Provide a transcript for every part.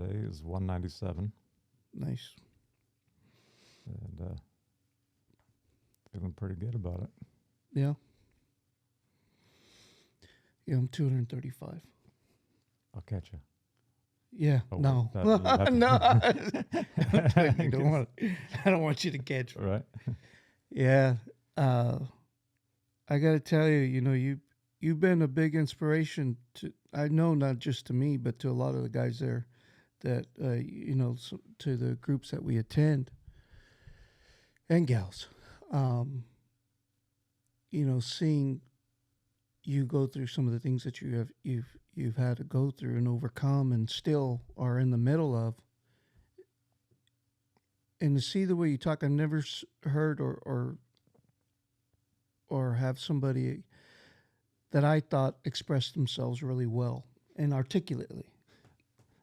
Today is 197, Nice. and feeling pretty good about it. Yeah. Yeah, I'm 235. I'll catch you. Yeah. Oh, No. wait, No. that- You don't want. I don't want you to catch me. right? Yeah. Uh, I got to tell you, you've been a big inspiration to. I know not just to me, but to a lot of the guys there, that to the groups that we attend and gals. Um, seeing you go through some of the things that you've had to go through and overcome, and still are in the middle of, and to see the way you talk, I've never heard or have somebody that I thought expressed themselves really well and articulately.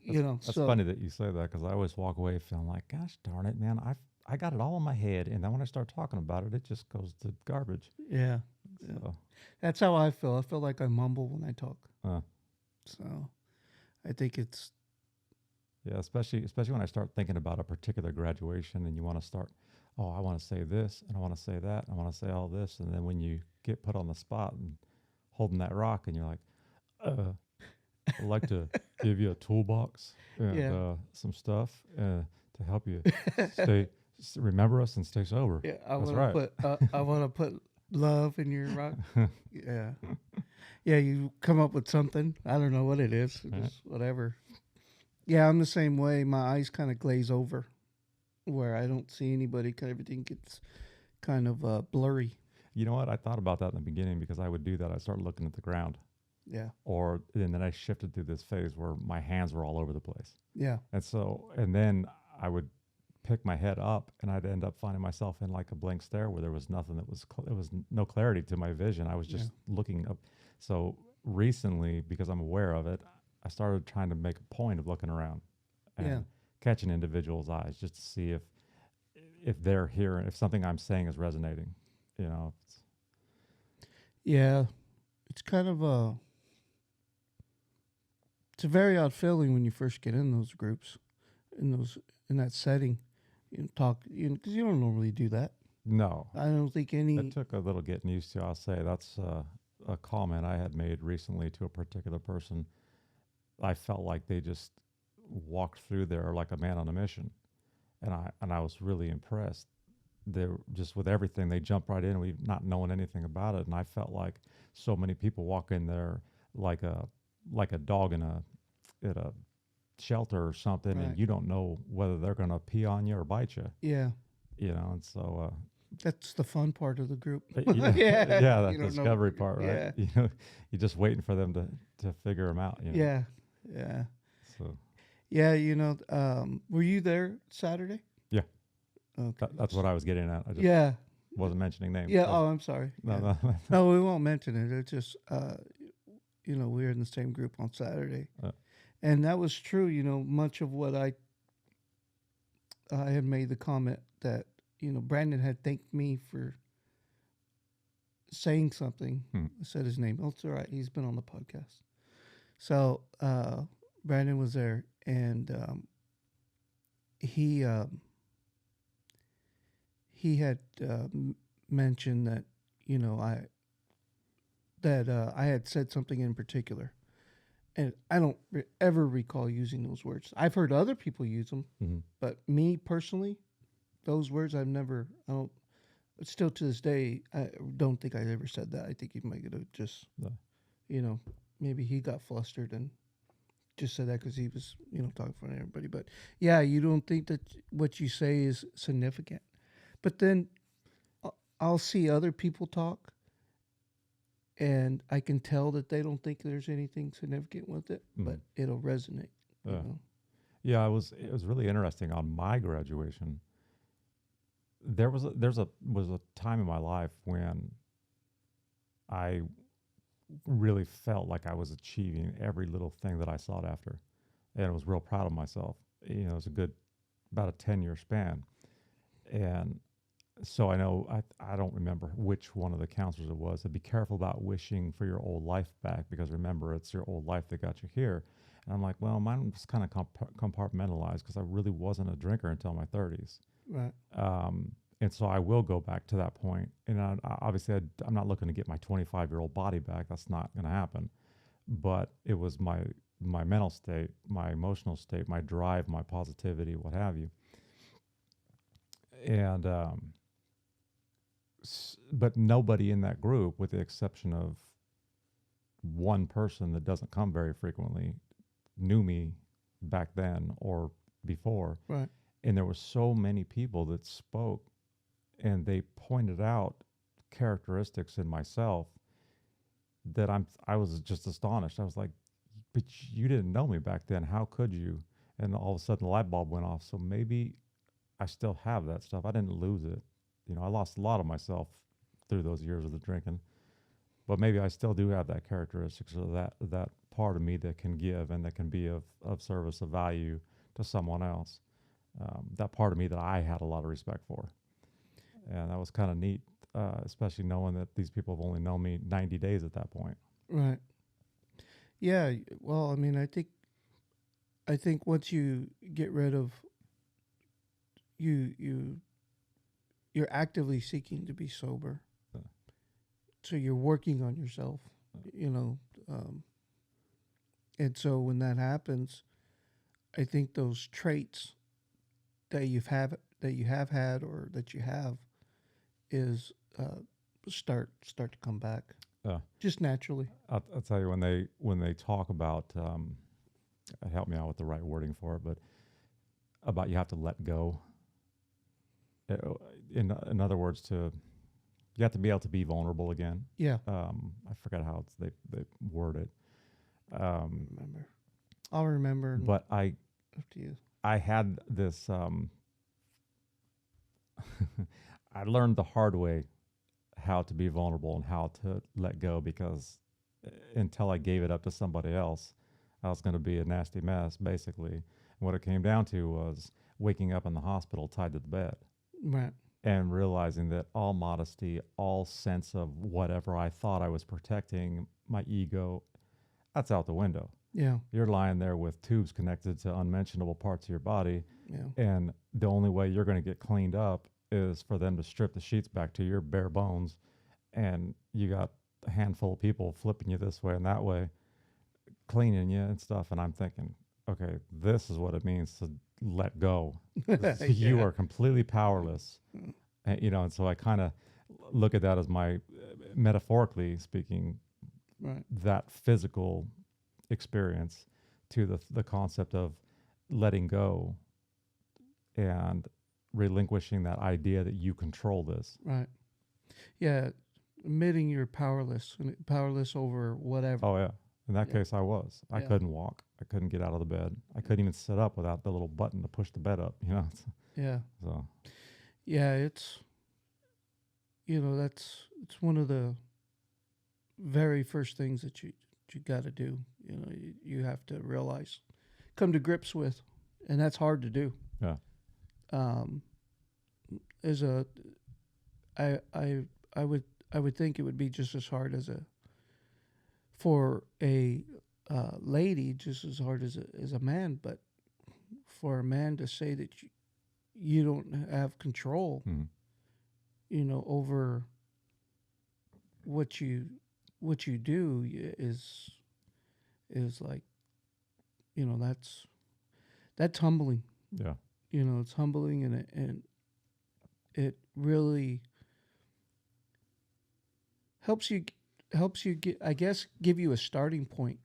That's funny that you say that, because I always walk away feeling like, gosh darn it, man, I got it all in my head, and then when I start talking about it, it just goes to garbage. Yeah, yeah. So, That's how I feel. I feel like I mumble when I talk. uh, So I think it's yeah, especially when I start thinking about a particular graduation, and you want to start, oh, I want to say this, and I want to say that, and I want to say all this, and then when you get put on the spot and holding that rock, and you're like, I'd like to give you a toolbox and yeah, some stuff to help you remember us and stay sober. yeah. That's right. I want to put love in your rock. Yeah, yeah. You come up with something. I don't know what it is. Right. Just whatever. Yeah, I'm the same way. My eyes kind of glaze over, where I don't see anybody. Everything gets kind of blurry. You know what? I thought about that in the beginning, because I would do that. I'd start looking at the ground. Yeah, And then I shifted through this phase where my hands were all over the place. yeah, And then I would pick my head up, and I'd end up finding myself in like a blank stare where there was nothing that was, there was no clarity to my vision. I was just looking up. So recently, because I'm aware of it, I started trying to make a point of looking around and yeah, catching individuals' eyes, just to see if they're hearing, if something I'm saying is resonating. You know, yeah. It's kind of it's a very odd feeling when you first get in those groups, in that setting. Talk, because you don't normally do that. no, I don't think any. it took a little getting used to. I'll say that's a comment I had made recently to a particular person. I felt like they just walked through there like a man on a mission, and I was really impressed. They were just, with everything, they jumped right in, we not knowing anything about it, and I felt like so many people walk in there like a dog in a shelter or something, Right. and you don't know whether they're gonna pee on you or bite you. Yeah, You know, and so that's the fun part of the group. yeah, Yeah, yeah, that you don't know. discovery part, right? Yeah, You know, you're just waiting for them to figure them out. You know? yeah, yeah, So yeah. Were you there Saturday? yeah, Okay. that's what I was getting at. I just Yeah, wasn't mentioning names. yeah. So. Oh, I'm sorry. No, Yeah. no. No, we won't mention it. It's just, we were in the same group on Saturday, Uh, and that was true. Much of what I had made the comment that Brandon had thanked me for saying something. Hmm. I said his name. Oh, it's all right. He's been on the podcast. So Brandon was there, and he had mentioned that I had said something in particular, and I don't ever recall using those words. I've heard other people use them, Mhm. but me personally, those words I don't. Still to this day, I don't think I ever said that. I think he might have just, No. maybe he got flustered and just said that because he was, talking in front of everybody. But yeah, you don't think that what you say is significant. But then I'll see other people talk, and I can tell that they don't think there's anything significant with it, but it'll resonate. You Yeah. know? Yeah, it was really interesting on my graduation. Was a time in my life when I really felt like I was achieving every little thing that I sought after, and I was real proud of myself. It was about a 10-year span, and so I know I don't remember which one of the counselors it was. To be careful about wishing for your old life back, because remember, it's your old life that got you here. And I'm like, well, mine was kind of compartmentalized because I really wasn't a drinker until my 30s. Right. And so I will go back to that point. And obviously, I'm not looking to get my 25-year-old body back. That's not going to happen. But it was my mental state, my emotional state, my drive, my positivity, what have you. And but nobody in that group, with the exception of one person that doesn't come very frequently, knew me back then or before. Right. And there were so many people that spoke, and they pointed out characteristics in myself that I was just astonished. I was like, but you didn't know me back then. How could you? And all of a sudden the light bulb went off. So maybe I still have that stuff. I didn't lose it. I lost a lot of myself through those years of the drinking, but maybe I still do have that characteristics or that part of me that can give and that can be of service, of value to someone else. That part of me that I had a lot of respect for. And that was kind of neat, especially knowing that these people have only known me 90 days at that point. Right. Yeah. Well, I mean, I think once you get rid of you you're actively seeking to be sober. Uh, So you're working on yourself, you know, um, and so when that happens, I think those traits that you have had or that you have is start to come back uh, just naturally. I'll tell you when they talk about help me out with the right wording for it, but about you have to let go. Uh, in other words, you have to be able to be vulnerable again. Yeah, I forget how they word it. Um, remember. I'll remember. And but up to you. I had this. I learned the hard way how to be vulnerable and how to let go because until I gave it up to somebody else, I was going to be a nasty mess, basically. And what it came down to was waking up in the hospital tied to the bed Right. and realizing that all modesty, all sense of whatever I thought I was protecting, my ego, that's out the window. Yeah. You're lying there with tubes connected to unmentionable parts of your body, Yeah. and the only way you're going to get cleaned up is for them to strip the sheets back to your bare bones, and you got a handful of people flipping you this way and that way, cleaning you and stuff. And I'm thinking, okay, this is what it means to let go. You Yeah. are completely powerless, and so I kind of look at that as my, metaphorically speaking, Right. that physical experience to the concept of letting go and relinquishing that idea that you control this. Right. Yeah. Admitting you're powerless and powerless over whatever. Oh yeah. In that Yeah. case, I was. I Yeah. couldn't walk. I couldn't get out of the bed. I couldn't even sit up without the little button to push the bed up. Yeah. So Yeah. It's it's one of the very first things that you got to do. You have to realize, come to grips with, and that's hard to do. yeah, Um, as a, I would think it would be just as hard for a lady, just as hard as a man. But for a man to say that you don't have control, mhm, over what you do is like, that's humbling. yeah, It's humbling, and it really helps you get, I guess, give you a starting point.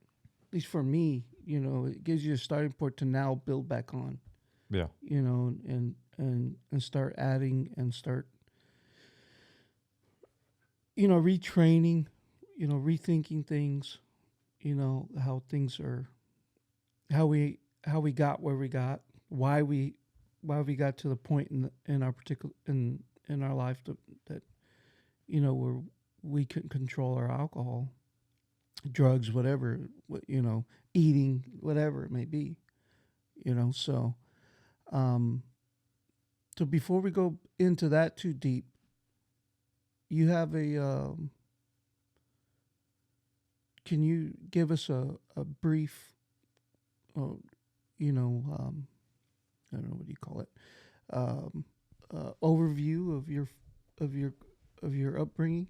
At least for me, it gives you a starting point to now build back on. yeah, And start adding and start retraining, rethinking things, how things are, how we got where we got, why we got to the point in our particular in our life that where we couldn't control our alcohol, drugs, whatever, eating, whatever it may be, so so before we go into that too deep, you have can you give us a brief uh, you know, I don't know what do you call it, um, overview of your of your upbringing,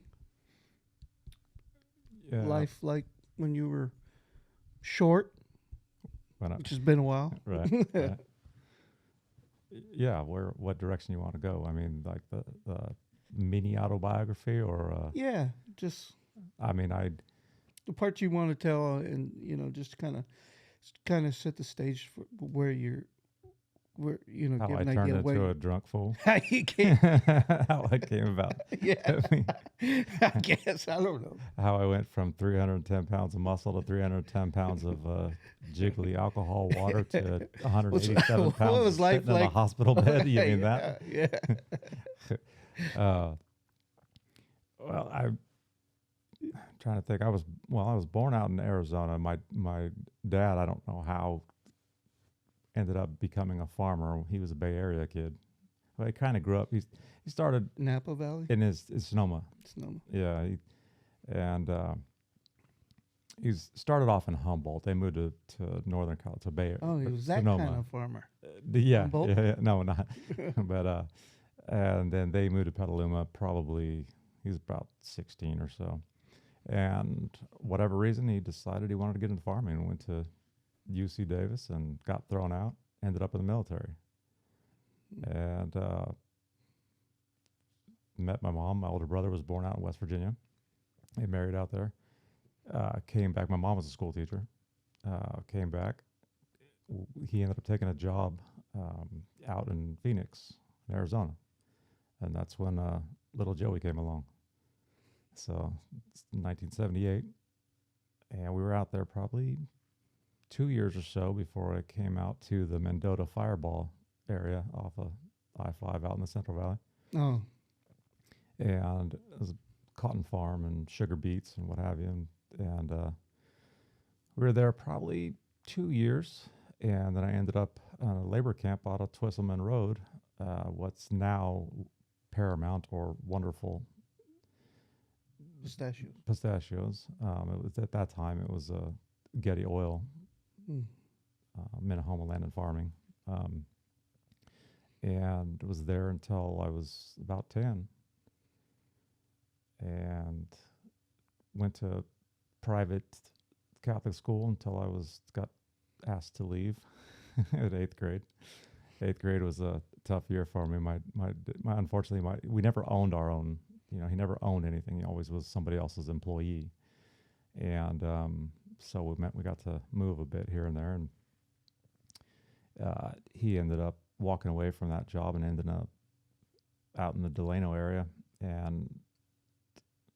Yeah, life like when you were short, when I, which has been a while. right, right. Yeah, what direction you want to go? I mean, like the mini autobiography, or Yeah, just I mean, I the part you want to tell, and just kind of set the stage for where how give I an turned idea of into a drunk fool, how you came. how I came about. Yeah, I mean, I guess I don't know. how I went from 310 pounds of muscle to 310 pounds of jiggly alcohol water to What's 187 what pounds was life sitting in a like? hospital bed. You mean that? Yeah, yeah. uh, well, I'm trying to think. I was born out in Arizona. My dad, I don't know how, ended up becoming a farmer. He was a Bay Area kid. Well, he kind of grew up. He started Napa Valley, in his Sonoma. Sonoma. Yeah, and he's started off in Humboldt. They moved to Northern Cal to Bay Oh, he was that kind Sonoma. of farmer. Yeah, Humboldt. yeah, yeah, no, not. But and then they moved to Petaluma. Probably he was about 16 or so, and whatever reason he decided he wanted to get into farming and went to UC Davis and got thrown out. Ended up in the military and met my mom. My older brother was born out in West Virginia. They married out there. Came back. My mom was a school teacher. Came back. He ended up taking a job out in Phoenix, Arizona, and that's when little Joey came along. So it's 1978, and we were out there probably 2 years or so before I came out to the Mendota Fireball area off of I-5 out in the Central Valley, Oh, and it was a cotton farm and sugar beets and what have you, and we were there probably 2 years, and then I ended up on a labor camp out of Twisselman Road, what's now Paramount or Wonderful pistachio. Pistachios. It was at that time it was Getty Oil, Mm. Minahoma Land and Farming, um, and was there until I was about 10, and went to private Catholic school until I got asked to leave at 8th grade. 8th grade was a tough year for me. My unfortunately we never owned our own. He never owned anything. He always was somebody else's employee, and so it meant we got to move a bit here and there. And he ended up walking away from that job and ended up out in the Delano area. And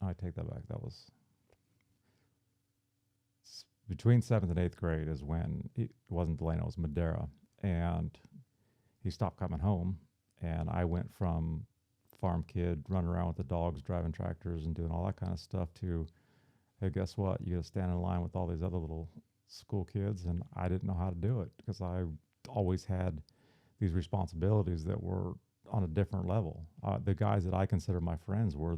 I take that back. That was between 7th and 8th grade is when it wasn't Delano, it was Madera, and he stopped coming home, and I went from farm kid running around with the dogs, driving tractors, and doing all that kind of stuff to, hey, guess what? You got to stand in line with all these other little school kids, and I didn't know how to do it because I always had these responsibilities that were on a different level. The guys that I consider my friends were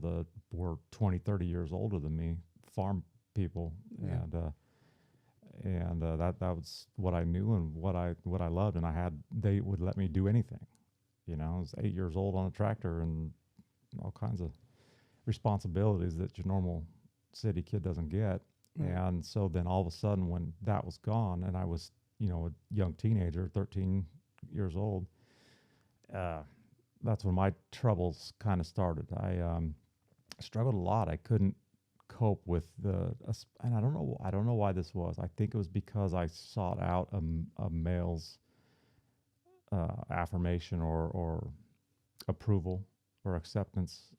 20, 30 years older than me, farm people, Yeah. and that was what I knew and what I loved, and they would let me do anything. I was 8 years old on a tractor and all kinds of responsibilities that your normal city kid doesn't get. Right. And so then all of a sudden, when that was gone, and I was a young teenager, 13 years old, uh, that's when my troubles kind of started. I struggled a lot. I couldn't cope with and I don't know why this was. I think it was because I sought out a male's affirmation or approval or acceptance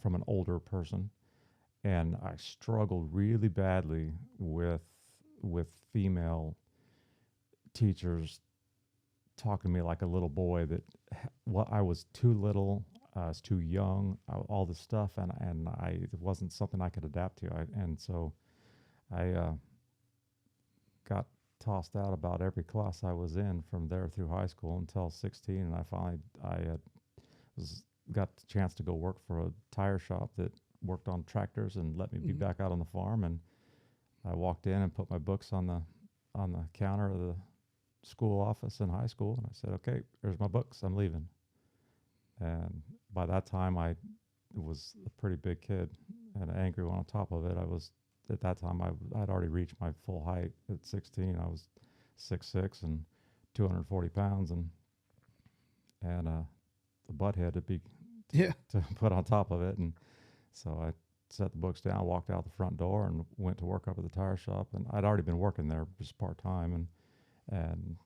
from an older person, and I struggled really badly with female teachers talking to me like a little boy. That what I was too little, I was too young, all this stuff, and it wasn't something I could adapt to. And so I got tossed out about every class I was in from there through high school until 16, and I finally got the chance to go work for a tire shop that worked on tractors and let me be Mhm. back out on the farm. And I walked in and put my books on the counter of school office in high school, and I said, "Okay, here's my books. I'm leaving." And by that time, I was a pretty big kid and an angry one on top of it. I was at that time I'd already reached my full height at 16. I was 6'6" and 240 pounds, and the butt head to be Yeah. to put on top of it. And so I set the books down, walked out the front door, and went to work up at the tire shop. And I'd already been working there just part time, and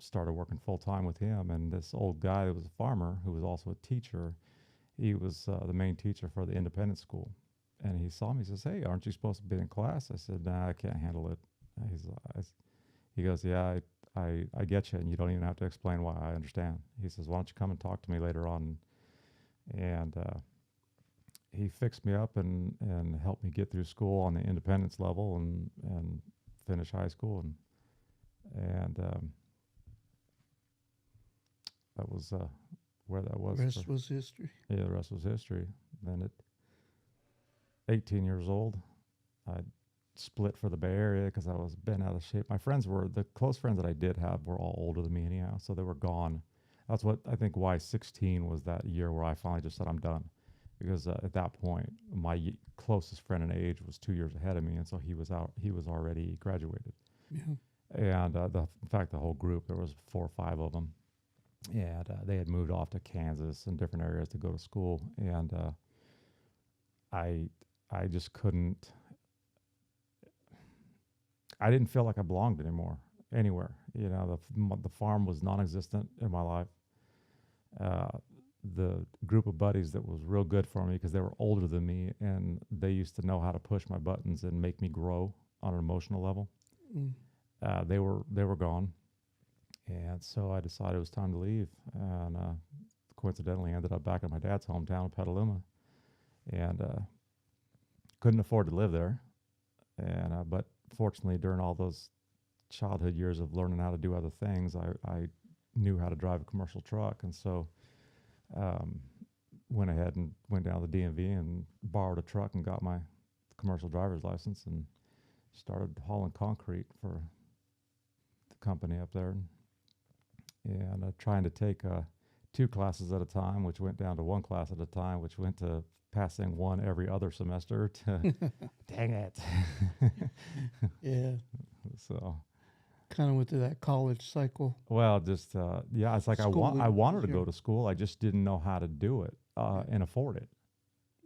started working full time with him. And this old guy that was a farmer who was also a teacher, he was the main teacher for the independent school. And he saw me. He says, "Hey, aren't you supposed to be in class?" I said, "Nah, I can't handle it." He's, I, he goes, "Yeah, I get you, and you don't even have to explain why. I understand." He says, "Why don't you come and talk to me later on?" And he fixed me up and helped me get through school on the independence level and finish high school, and that was where that was for. Rest was history. Yeah, the rest was history. Then at 18 years old, I split for the Bay Area because I was bent out of shape. My friends were the close friends that I did have were all older than me anyhow, so they were gone. That's what I think why 16 was that year where I finally just said I'm done, because at that point my closest friend in age was 2 years ahead of me, and so he was out. He was already graduated, Yeah. and in fact the whole group, there was 4 or 5 of them, and they had moved off to Kansas and different areas to go to school, and I I just couldn't. I didn't feel like I belonged anymore anywhere. You know, the farm was non-existent in my life. Uh, the group of buddies that was real good for me because they were older than me and they used to know how to push my buttons and make me grow on an emotional level. Mm. They were gone, and so I decided it was time to leave. And coincidentally, ended up back in my dad's hometown of Petaluma, and couldn't afford to live there. And but fortunately, during all those childhood years of learning how to do other things, I knew how to drive a commercial truck, and so um, went ahead and went down to the DMV and borrowed a truck and got my commercial driver's license and started hauling concrete for the company up there, and trying to take 2 classes at a time, which went down to 1 class at a time, which went to passing one every other semester to dang it. Yeah. So Kind of went through that college cycle. well, just yeah, it's like I Schooling. wanted to Sure. go to school. I just didn't know how to do it Yeah. and afford it.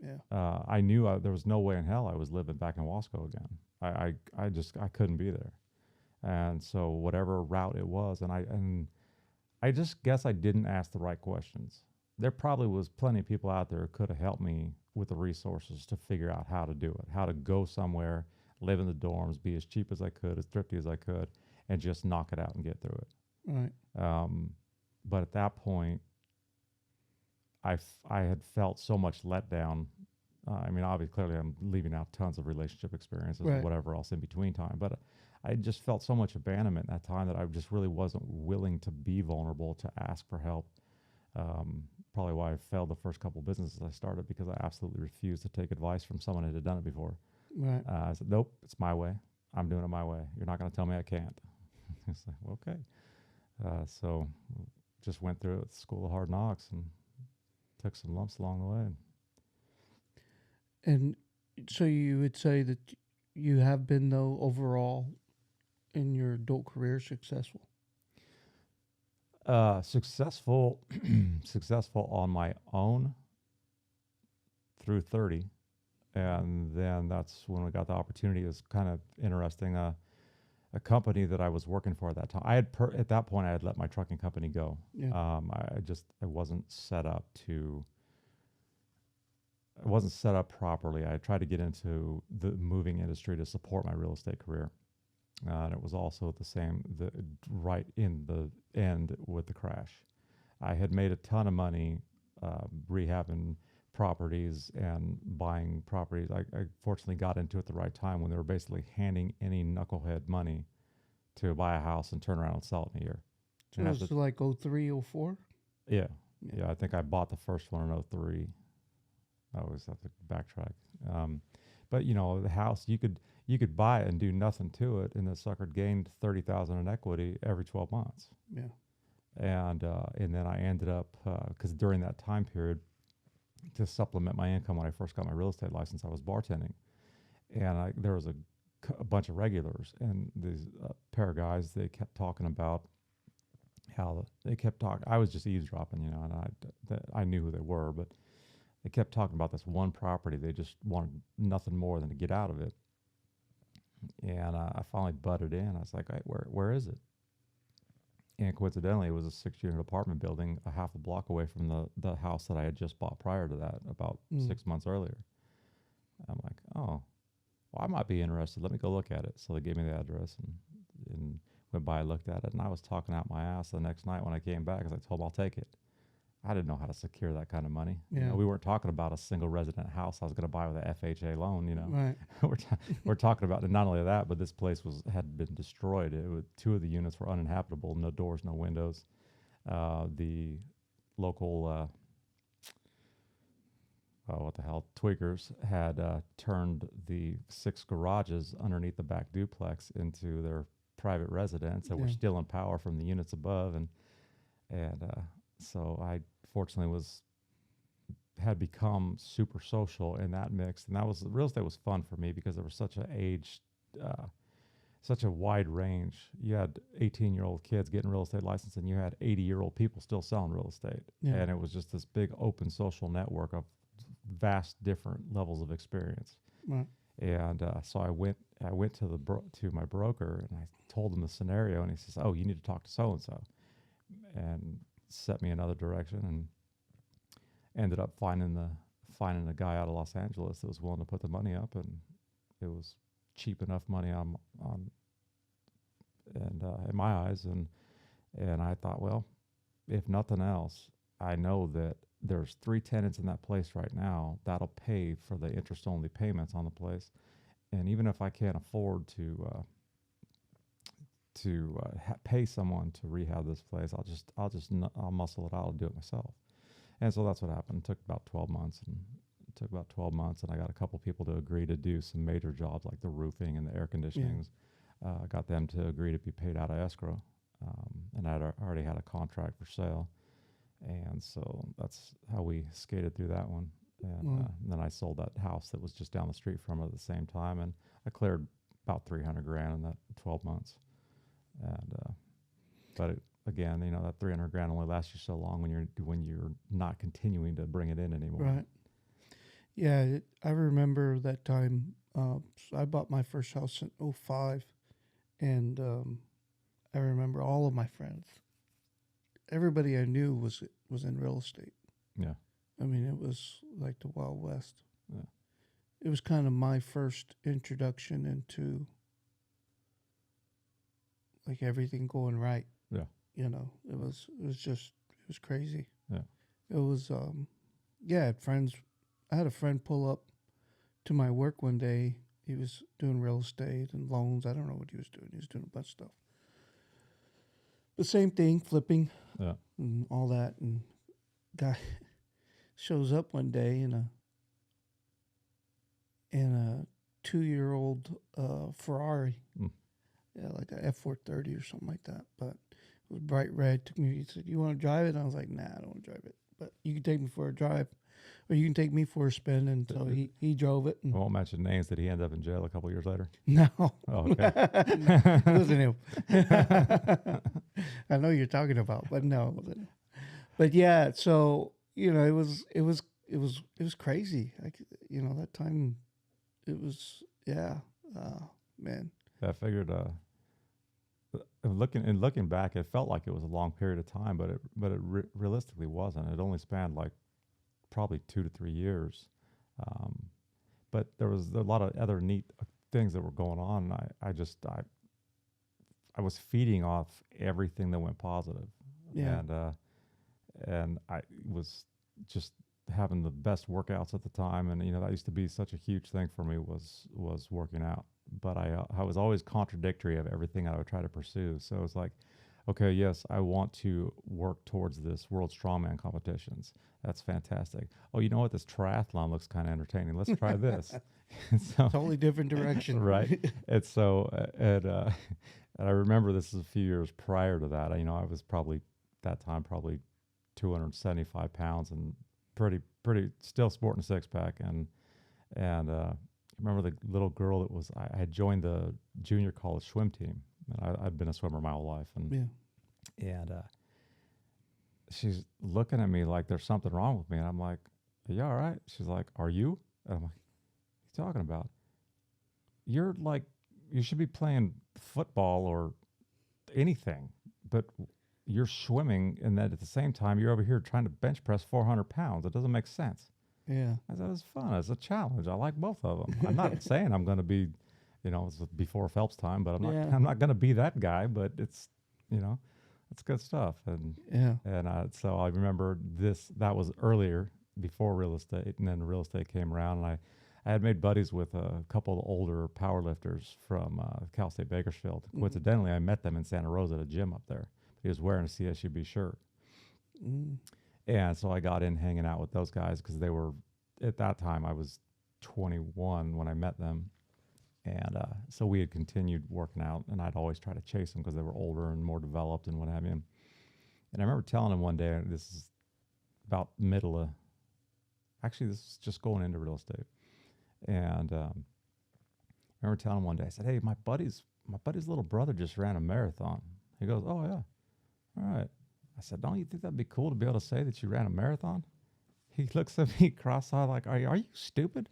Yeah. I knew there was no way in hell I was living back in Wasco again. I just I couldn't be there. And so whatever route it was, and I just guess I didn't ask the right questions. There probably was plenty of people out there who could have helped me with the resources to figure out how to do it, how to go somewhere, live in the dorms, be as cheap as I could, as thrifty as I could, and just knock it out and get through it. Right. But at that point, I had felt so much let down. I mean, obviously, clearly, I'm leaving out tons of relationship experiences and Right. whatever else in between time. But I just felt so much abandonment in that time that I just really wasn't willing to be vulnerable, to ask for help. Probably why I failed the first couple businesses I started, because I absolutely refused to take advice from someone who had done it before. Right. I said, "Nope, it's my way. I'm doing it my way. You're not going to tell me I can't." It's like, okay. So just went through it, school of hard knocks, and took some lumps along the way. And so you would say that you have been, though, overall in your adult career successful. Successful, successful on my own through 30, and then that's when we got the opportunity. It was kind of interesting. A company that I was working for at that time, at that point I had let my trucking company go. Yeah. I wasn't set up to. I wasn't set up properly. I tried to get into the moving industry to support my real estate career. And it was also right in the end with the crash. I had made a ton of money rehabbing properties and buying properties. I fortunately got into it at the right time when they were basically handing any knucklehead money to buy a house and turn around and sell it in a year. So And it was like 03, 04? yeah, Yeah. yeah. I think I bought the first one in '03. I always have to backtrack. But the house, you could buy it and do nothing to it, and the sucker gained 30,000 in equity every 12 months. Yeah. And then I ended up because during that time period, to supplement my income when I first got my real estate license, I was bartending, and there was a bunch of regulars, and these pair of guys, they kept talking about how they kept talking. I was just eavesdropping, and I knew who they were, but they kept talking about this one property. They just wanted nothing more than to get out of it. And I finally butted in. I was like, hey, where is it? And coincidentally, it was a 6-unit apartment building a half a block away from the house that I had just bought prior to that, about 6 months earlier. I'm like, oh, well, I might be interested. Let me go look at it. So they gave me the address and went by, looked at it, and I was talking out my ass the next night when I came back because I told them I'll take it. I didn't know how to secure that kind of money. Yeah. We weren't talking about a single resident house I was going to buy with an FHA loan. Right. we're talking about, and not only that, but this place had been destroyed. Two of the units were uninhabitable, no doors, no windows. The local, what the hell, Twiggers had turned the 6 garages underneath the back duplex into their private residence, and were stealing power from the units above, and so I fortunately had become super social in that mix, and real estate was fun for me because there was such a wide range. You had 18-year-old kids getting real estate license, and you had 80-year-old people still selling real estate, and it was just this big open social network of vast different levels of experience. Right. And so I went to my broker, and I told him the scenario, and he says, "Oh, you need to talk to so and so," and set me another direction, and ended up finding a guy out of Los Angeles that was willing to put the money up, and it was cheap enough money on and in my eyes, and I thought, well, if nothing else, I know that there's 3 tenants in that place right now that'll pay for the interest only payments on the place, and even if I can't afford to pay someone to rehab this place, I'll muscle it out and do it myself. And so that's what happened. It took about 12 months, and I got a couple people to agree to do some major jobs like the roofing and the air conditionings. Got them to agree to be paid out of escrow, and I'd already had a contract for sale, and so that's how we skated through that one. And then I sold that house that was just down the street from it at the same time, and I cleared about $300,000 in that 12 months. And but again, that $300,000 only lasts you so long when you're not continuing to bring it in anymore. Right. Yeah, I remember that time. So I bought my first house in '05, and I remember all of my friends. Everybody I knew was in real estate. Yeah. I mean, it was like the Wild West. Yeah. It was kind of my first introduction into like everything going right. Yeah. It was crazy. Yeah. It was I had a friend pull up to my work one day. He was doing real estate and loans. I don't know what he was doing. He was doing a bunch of stuff. The same thing, flipping. Yeah. And all that. And guy shows up one day in a 2-year-old Ferrari. Yeah, like a F430 or something like that. But it was bright red. He said, "You want to drive it?" And I was like, "Nah, I don't want to drive it. But you can take me for a drive, or you can take me for a spin." And so he drove it. And I won't mention names. Did he end up in jail a couple years later? no, Oh, okay. it wasn't him. I know you're talking about, but no, it wasn't him. But yeah, so it was crazy. Like that time, it was man. I figured. Looking back, it felt like it was a long period of time, but it realistically wasn't. It only spanned like probably 2 to 3 years, but there was a lot of other neat things that were going on. And I was feeding off everything that went positive, and I was just having the best workouts at the time, and that used to be such a huge thing for me was working out. But I was always contradictory of everything I would try to pursue. So it's like okay, yes, I want to work towards this world strongman competitions. That's fantastic. Oh, you know what? This triathlon looks kind of entertaining. Let's try this. And so, Totally different direction. right. And so, and I remember this is a few years prior to that. I was probably that time probably 275 pounds and pretty still sporting a six pack. And I remember the little girl that was I had joined the junior college swim team, and I'd been a swimmer my whole life, and Yeah. and she's looking at me like there's something wrong with me, and I'm like, "Are you all right?" She's like, "Are you?" And I'm like, "What are you talking about? You're like you should be playing football or anything, but you're swimming, and then at the same time you're over here trying to bench press 400 pounds. It doesn't make sense." Yeah. I said, it's fun. It's a challenge. I like both of them. I'm not saying I'm going to be, it's before Phelps time, but I'm not. Yeah. I'm not going to be that guy. But you know, it's good stuff. And Yeah. and so I remember this. That was earlier before real estate, and then real estate came around, and I had made buddies with a couple of older powerlifters from Cal State Bakersfield. Mm. Coincidentally, I met them in Santa Rosa at a gym up there. He was wearing a CSUB shirt. Mm. And so I got in hanging out with those guys because they were, at that time, I was 21 when I met them. And so we had continued working out, and I'd always try to chase them because they were older and more developed and what have you. And I remember telling them one day, this is about middle of, actually, this is just going into real estate. And I remember telling him one day, I said, hey, my buddy's little brother just ran a marathon. He goes, oh, yeah. All right. I said, don't you think that'd be cool to be able to say that you ran a marathon? He looks at me cross-eyed like, are you stupid?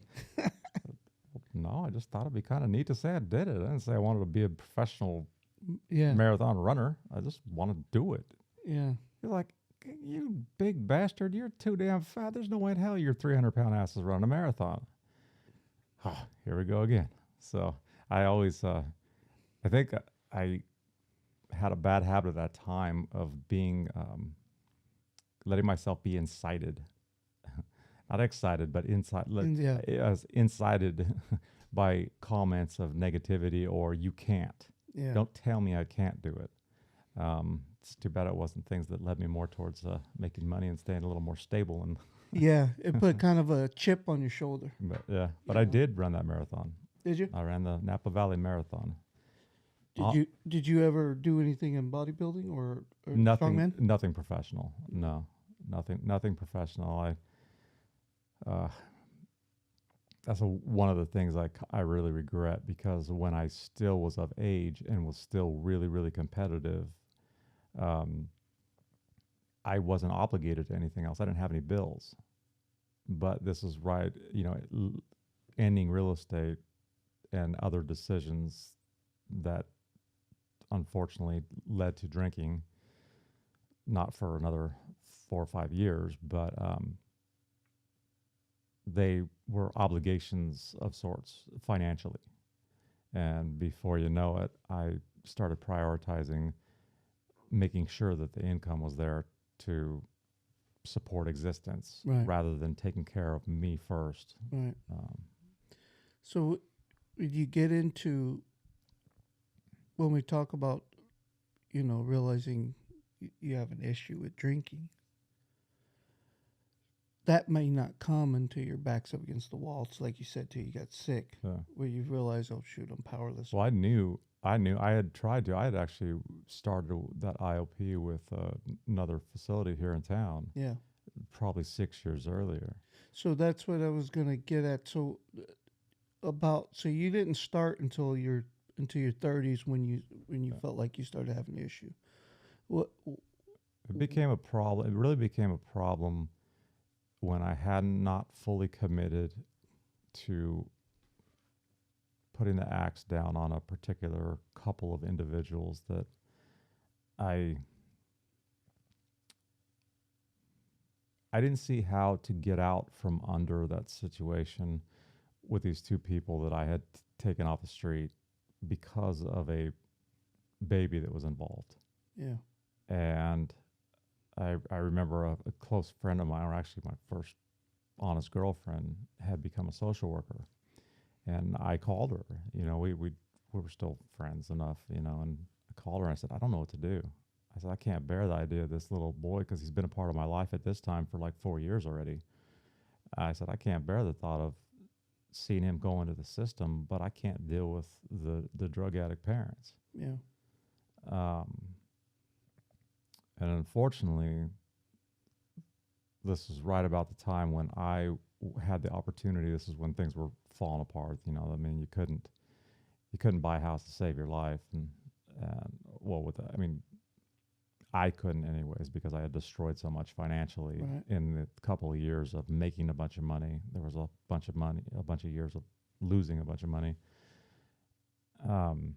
No, I just thought it'd be kind of neat to say I did it. I didn't say I wanted to be a professional Yeah. marathon runner. I just want to do it. Yeah. You're like, you big bastard, you're too damn fat. There's no way in hell your 300-pound ass is running a marathon. Oh, here we go again. So I always, I think I had a bad habit at that time of being, letting myself be incited, not excited, but Yeah. as incited by comments of negativity or you can't. Yeah. Don't tell me I can't do it. It's too bad it wasn't things that led me more towards making money and staying a little more stable. And Yeah. It put kind of a chip on your shoulder. but I did run that marathon. Did you? I ran the Napa Valley Marathon. Did you ever do anything in bodybuilding or strongman? Nothing professional. No, nothing professional. That's one of the things I really regret, because when I still was of age and was still really, really competitive, I wasn't obligated to anything else. I didn't have any bills. But this is right, ending real estate and other decisions that unfortunately led to drinking, not for another 4 or 5 years, but they were obligations of sorts financially. And before you know it, I started prioritizing making sure that the income was there to support existence, Right. rather than taking care of me first. Right. So, when you get into, when we talk about, realizing you have an issue with drinking, that may not come until your back's up against the wall. It's like you said, till you got sick, where you realize, oh shoot, I'm powerless. Well, I knew I had tried to. I had actually started that IOP with another facility here in town, Yeah. probably 6 years earlier. So that's what I was gonna get at. So, so you didn't start until your 30s when you felt like you started having an issue. What? It became a problem. It really became a problem when I had not fully committed to putting the axe down on a particular couple of individuals that I didn't see how to get out from under that situation with these two people that I had taken off the street because of a baby that was involved. Yeah. And I remember a close friend of mine, or actually my first honest girlfriend, had become a social worker. And I called her, we were still friends enough, and I called her and I said, I don't know what to do. I said, I can't bear the idea of this little boy because he's been a part of my life at this time for like 4 years already. I said, I can't bear the thought of seeing him go into the system, but I can't deal with the drug addict parents. Yeah. Um, and unfortunately, this is right about the time when had the opportunity. This is when things were falling apart. You know, I mean, you couldn't buy a house to save your life, and well, with that, I mean, I couldn't anyways because I had destroyed so much financially Right. in the couple of years of making a bunch of money. There was a bunch of money, a bunch of years of losing a bunch of money. Um,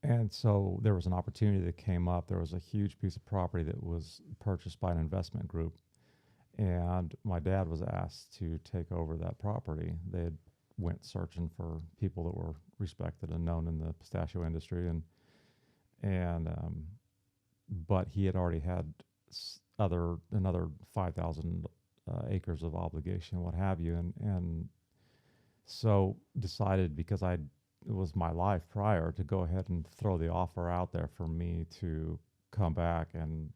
and so there was an opportunity that came up. There was a huge piece of property that was purchased by an investment group, and my dad was asked to take over that property. They had went searching for people that were respected and known in the pistachio industry, and but he had already had another 5,000 acres of obligation, what have you, and so decided because it was my life prior to go ahead and throw the offer out there for me to come back and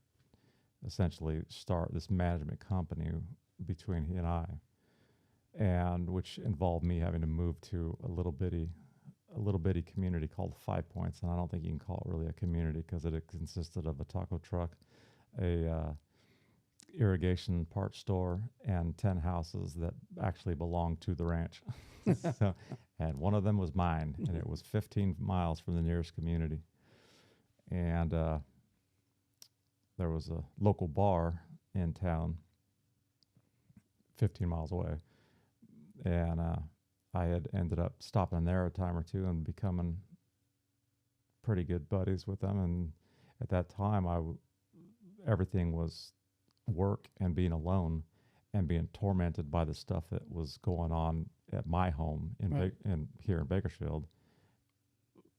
essentially start this management company between he and I, and which involved me having to move to a little bitty community called Five Points, and I don't think you can call it really a community because it consisted of a taco truck, a irrigation part store, and 10 houses that actually belonged to the ranch. So, and one of them was mine, and it was 15 miles from the nearest community. And there was a local bar in town 15 miles away. And I had ended up stopping there a time or two and becoming pretty good buddies with them. And at that time, everything was work and being alone and being tormented by the stuff that was going on at my home Right. in here in Bakersfield,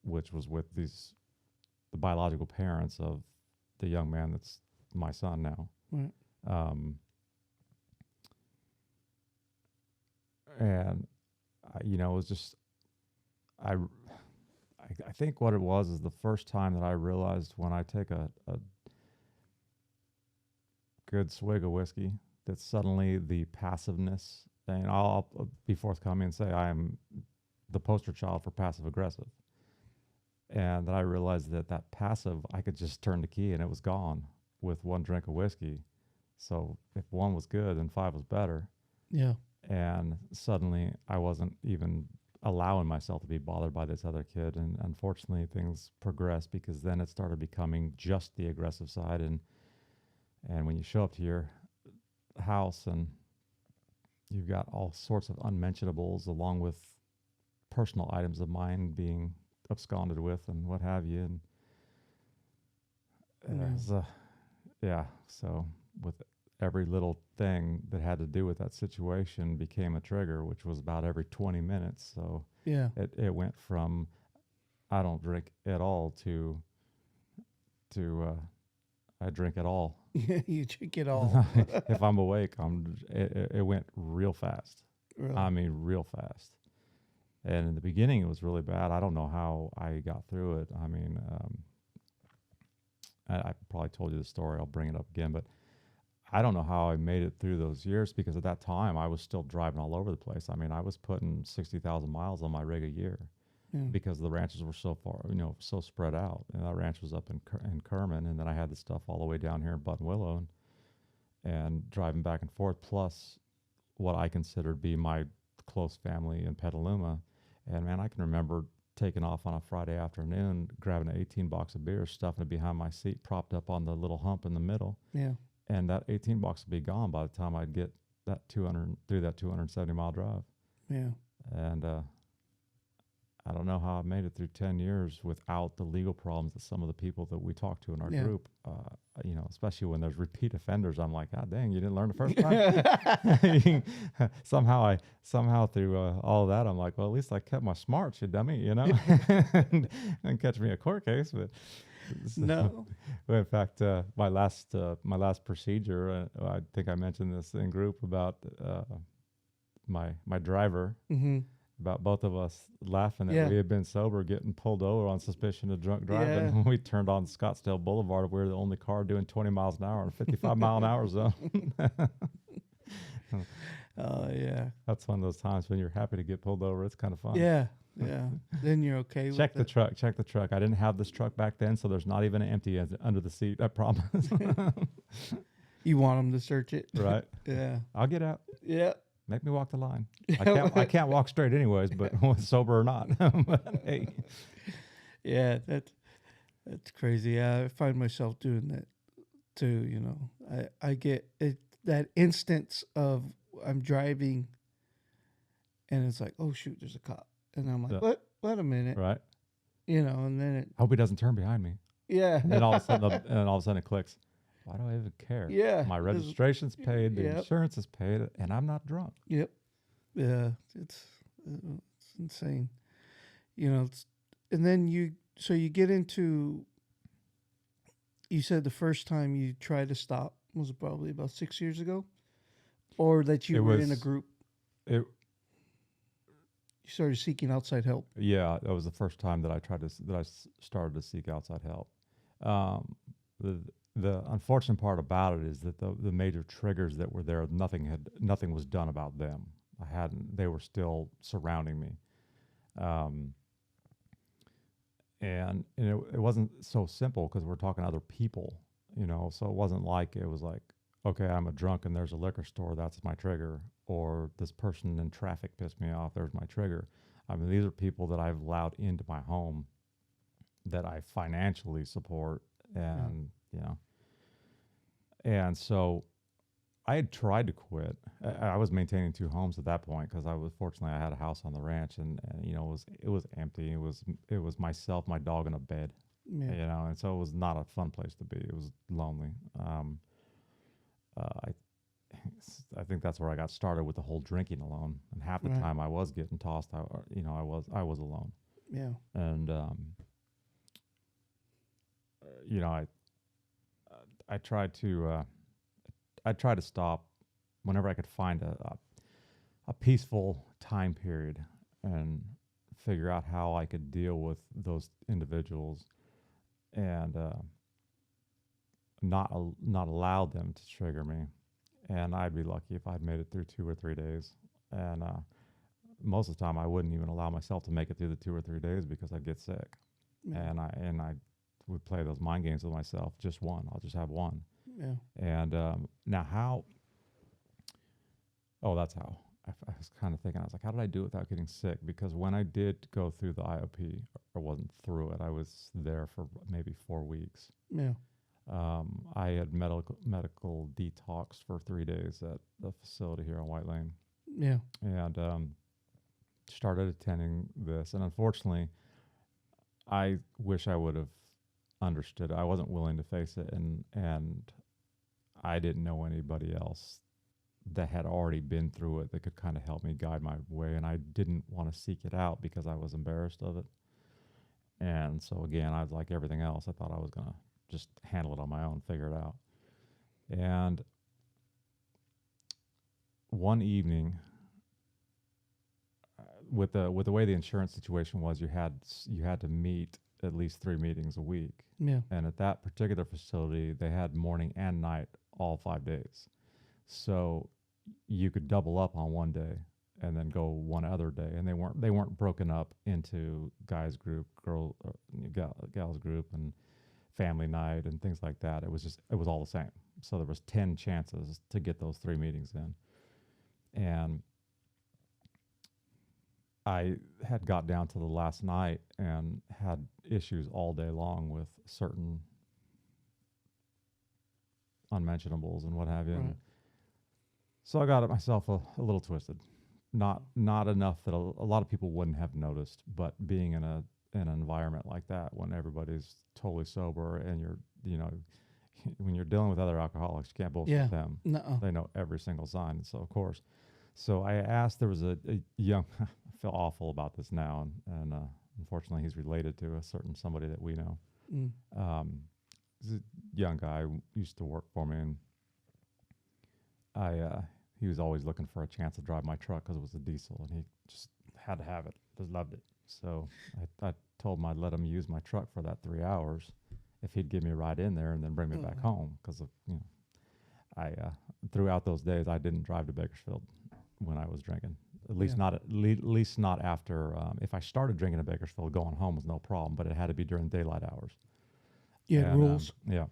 which was with the biological parents of the young man that's my son now. Right. Um, and you know, it was just I, I think what it was is the first time that I realized when I take a good swig of whiskey that suddenly the passiveness, and I'll be forthcoming and say I am the poster child for passive aggressive, and that I realized that that passive I could just turn the key and it was gone with one drink of whiskey. So if one was good, then five was better. Yeah. And suddenly I wasn't even allowing myself to be bothered by this other kid. And unfortunately, things progressed because then it started becoming just the aggressive side. And when you show up to your house and you've got all sorts of unmentionables along with personal items of mine being absconded with and what have you. And Yeah. it was, yeah, so with every little thing that had to do with that situation became a trigger, which was about every 20 minutes. So Yeah. it went from I don't drink at all to I drink at all. You drink it all. If I'm awake, it went real fast. Really. I mean, real fast. And in the beginning, it was really bad. I don't know how I got through it. I mean, I probably told you the story. I'll bring it up again, but I don't know how I made it through those years because at that time I was still driving all over the place. I mean, I was putting 60,000 miles on my rig a year Yeah. because the ranches were so far, so spread out. And that ranch was up in Kerman, and then I had the stuff all the way down here in Buttonwillow, and driving back and forth. Plus, what I considered be my close family in Petaluma. And man, I can remember taking off on a Friday afternoon, grabbing an 18 box of beer, stuffing it behind my seat, propped up on the little hump in the middle. Yeah. And that 18 bucks would be gone by the time I'd get that 270-mile drive. Yeah. And I don't know how I made it through 10 years without the legal problems that some of the people that we talked to in our Yeah. group, especially when there's repeat offenders. I'm like, God dang, you didn't learn the first time. somehow through all of that, I'm like, well, at least I kept my smarts, you dummy, and catch me a court case, but. So, No. well, in fact, my last procedure, I think I mentioned this in group about my driver. Mm-hmm. about both of us laughing that Yeah. we had been sober, getting pulled over on suspicion of drunk driving. Yeah. When we turned on Scottsdale Boulevard, we were the only car doing 20 miles an hour in a 55-mile-an-hour zone. Yeah. That's one of those times when you're happy to get pulled over. It's kind of fun. Yeah. Yeah. Then you're okay Check with the truck. Check the truck. I didn't have this truck back then, so there's not even an empty under the seat. I promise. it. You want them to search it. Right. Yeah. I'll get out. Yeah. Make me walk the line. I can't walk straight anyways, but sober or not. But hey, Yeah. That's crazy. Yeah. I find myself doing that too. I get it, that instance of I'm driving and it's like, oh shoot, there's a cop. And I'm like, Yeah. what? Wait a minute. right. And then it, Hope he doesn't turn behind me. yeah. And then all of a sudden it clicks. Why do I even care? Yeah. My this- registration's paid, the Yep. insurance is paid, and I'm not drunk. Yep. Yeah. It's insane. And then so you get into, you said the first time you tried to stop was probably about 6 years ago, or that you It were in a was- group, It, you started seeking outside help. yeah, that was the first time that I started to seek outside help. The unfortunate part about it is that the major triggers that were there, nothing was done about them. They were still surrounding me. And it wasn't so simple because we're talking other people, so it wasn't like it was like, okay, I'm a drunk and there's a liquor store, that's my trigger, or this person in traffic pissed me off, there's my trigger. I mean, these are people that I've allowed into my home that I financially support, and and so I had tried to quit. I was maintaining 2 homes at that point because fortunately I had a house on the ranch, and it was empty. It was myself, my dog, and a bed. Yeah. And so it was not a fun place to be. It was lonely. I I think that's where I got started with the whole drinking alone. And half the Right. time I was getting tossed. I was alone, Yeah. and you know I tried to. I tried to stop whenever I could find a peaceful time period and figure out how I could deal with those individuals and not allow them to trigger me. And I'd be lucky if I'd made it through 2 or 3 days. And most of the time, I wouldn't even allow myself to make it through the 2 or 3 days because I'd get sick. Yeah. And I would play those mind games with myself. Just one. I'll just have one. Yeah. And now how? Oh, that's how. I was kind of thinking. I was like, how did I do it without getting sick? Because when I did go through the IOP, or wasn't through it, I was there for maybe 4 weeks. Yeah. I had medical detox for 3 days at the facility here on White Lane, Yeah. and started attending this. And unfortunately, I wish I would have understood. I wasn't willing to face it, and I didn't know anybody else that had already been through it that could kind of help me guide my way. And I didn't want to seek it out because I was embarrassed of it. And so again, I was like everything else. I thought I was gonna just handle it on my own, figure it out. And one evening, with the way the insurance situation was, you had to meet at least 3 meetings a week. Yeah. And at that particular facility, they had morning and night all 5 days. So you could double up on one day and then go one other day. And they weren't broken up into guys group, gals group, and family night and things like that. It was all the same. So there was 10 chances to get those 3 meetings in. And I had got down to the last night and had issues all day long with certain unmentionables and what have you. Right. So I got it myself a little twisted. Not enough that a lot of people wouldn't have noticed, but being in an environment like that when everybody's totally sober and when you're dealing with other alcoholics, you can't bullshit Yeah. them. No. They know every single sign. So of course. So I asked, there was a young, I feel awful about this now, and unfortunately he's related to somebody that we know. Mm. He's a young guy who used to work for me, and he was always looking for a chance to drive my truck because it was a diesel, and he just had to have it. Just loved it. So I told him I'd let him use my truck for that 3 hours if he'd give me a ride in there and then bring me back home. Because I throughout those days I didn't drive to Bakersfield when I was drinking. At least not least not after. If I started drinking in Bakersfield, going home was no problem, but it had to be during daylight hours. You had And, rules. Yeah.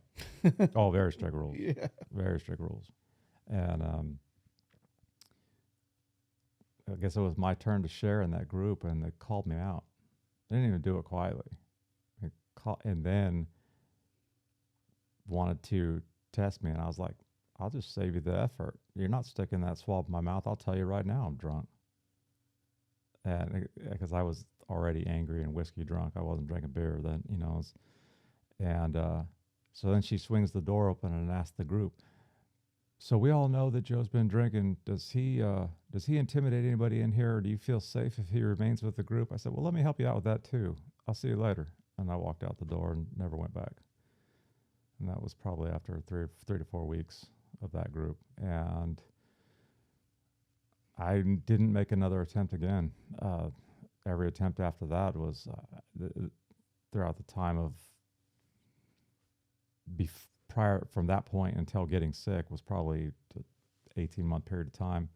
Oh, very strict rules. Yeah. Very strict rules. And I guess it was my turn to share in that group, and they called me out. They didn't even do it quietly. And then wanted to test me, and I was like, I'll just save you the effort. You're not sticking that swab in my mouth. I'll tell you right now I'm drunk. And because I was already angry and whiskey drunk. I wasn't drinking beer then, and so then she swings the door open and asks the group, so we all know that Joe's been drinking. Does he intimidate anybody in here, or do you feel safe if he remains with the group? I said, well, let me help you out with that too. I'll see you later. And I walked out the door and never went back. And that was probably after 3 to 4 weeks of that group. And I didn't make another attempt again. Every attempt after that was throughout the time of prior from that point until getting sick was probably an 18-month period of time.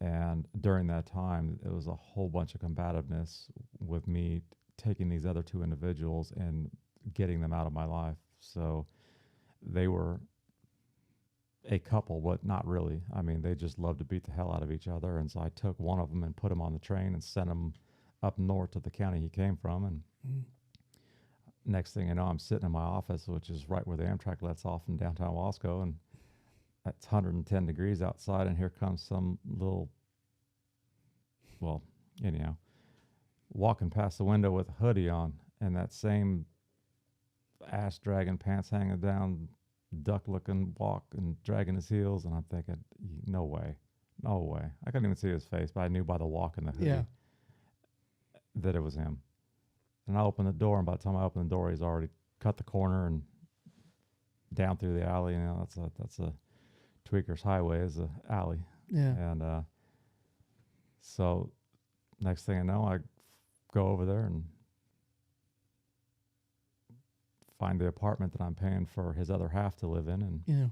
And during that time, it was a whole bunch of combativeness with me taking these other two individuals and getting them out of my life. So they were a couple, but not really. I mean, they just loved to beat the hell out of each other. And so I took one of them and put him on the train and sent him up north to the county he came from. And next thing you know, I'm sitting in my office, which is right where the Amtrak lets off in downtown Wasco. And it's 110 degrees outside. And here comes some little, well, anyhow, walking past the window with a hoodie on and that same ass dragging, pants hanging down, duck looking walk and dragging his heels. And I'm thinking, no way. I couldn't even see his face, but I knew by the walk and the hoodie that it was him. And I opened the door, and by the time I opened the door, he's already cut the corner and down through the alley. That's a Tweaker's Highway is a alley. Yeah. And so next thing I know, I go over there and find the apartment that I'm paying for his other half to live in. And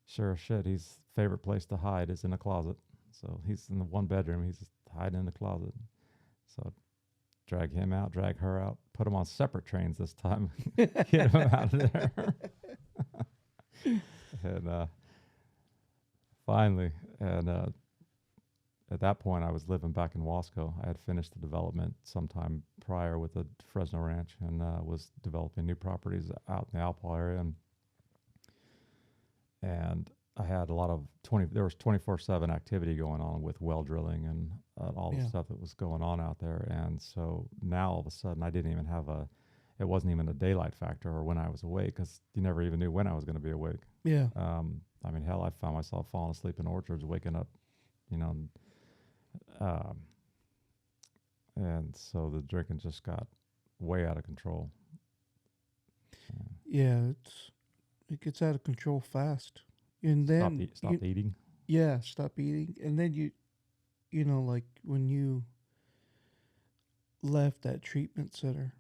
sure as shit, his favorite place to hide is in a closet. So he's in the one bedroom. He's just hiding in the closet. So drag him out, drag her out, put them on separate trains this time, get them out of there. And finally, at that point, I was living back in Wasco. I had finished the development sometime prior with the Fresno Ranch and was developing new properties out in the Alpha area. And I had a lot of there was 24/7 activity going on with well drilling and all the stuff that was going on out there. And so now all of a sudden I didn't even have it wasn't even a daylight factor or when I was awake, because you never even knew when I was going to be awake. Yeah. I mean, hell, I found myself falling asleep in orchards, waking up, and so the drinking just got way out of control. Yeah, it gets out of control fast. And then Stop eating. Yeah, stop eating. And then like when you left that treatment center,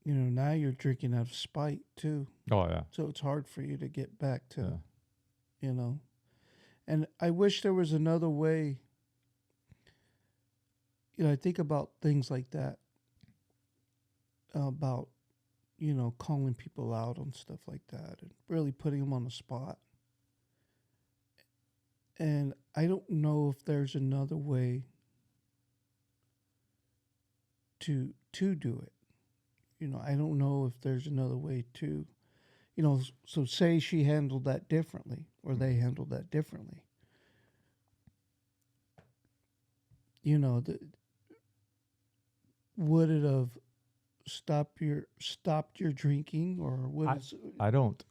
now you're drinking out of spite too. Oh yeah. So it's hard for you to get back to, And I wish there was another way. I think about things like that, about, calling people out on stuff like that and really putting them on the spot. And I don't know if there's another way to do it. I don't know if there's another way to, so say she handled that differently or they handled that differently. Would it have stopped your drinking, or would I don't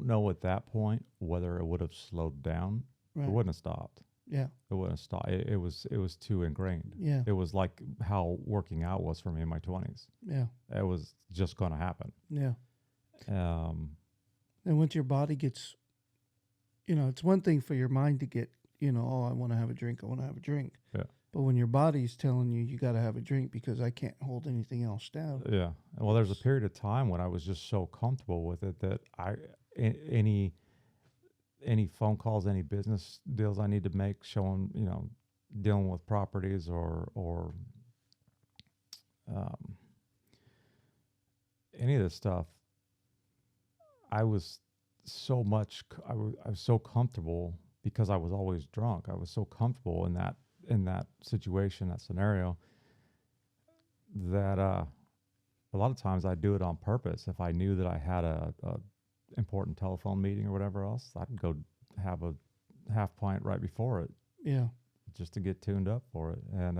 know at that point whether it would have slowed down. Right. It wouldn't have stopped. Yeah. It wouldn't have stopped. It was too ingrained. Yeah. It was like how working out was for me in my 20s. Yeah. It was just going to happen. Yeah. And once your body gets, it's one thing for your mind to get, oh, I want to have a drink. I want to have a drink. Yeah. But when your body's telling you you got to have a drink because I can't hold anything else down. Yeah. Well, there's a period of time when I was just so comfortable with it that any phone calls, any business deals I need to make, showing dealing with properties or um, any of this stuff, I was I was so comfortable because I was always drunk. I was so comfortable in that situation, that scenario, that a lot of times I do it on purpose. If I knew that I had a important telephone meeting or whatever else, I'd go have a half pint right before it Yeah. just to get tuned up for it. And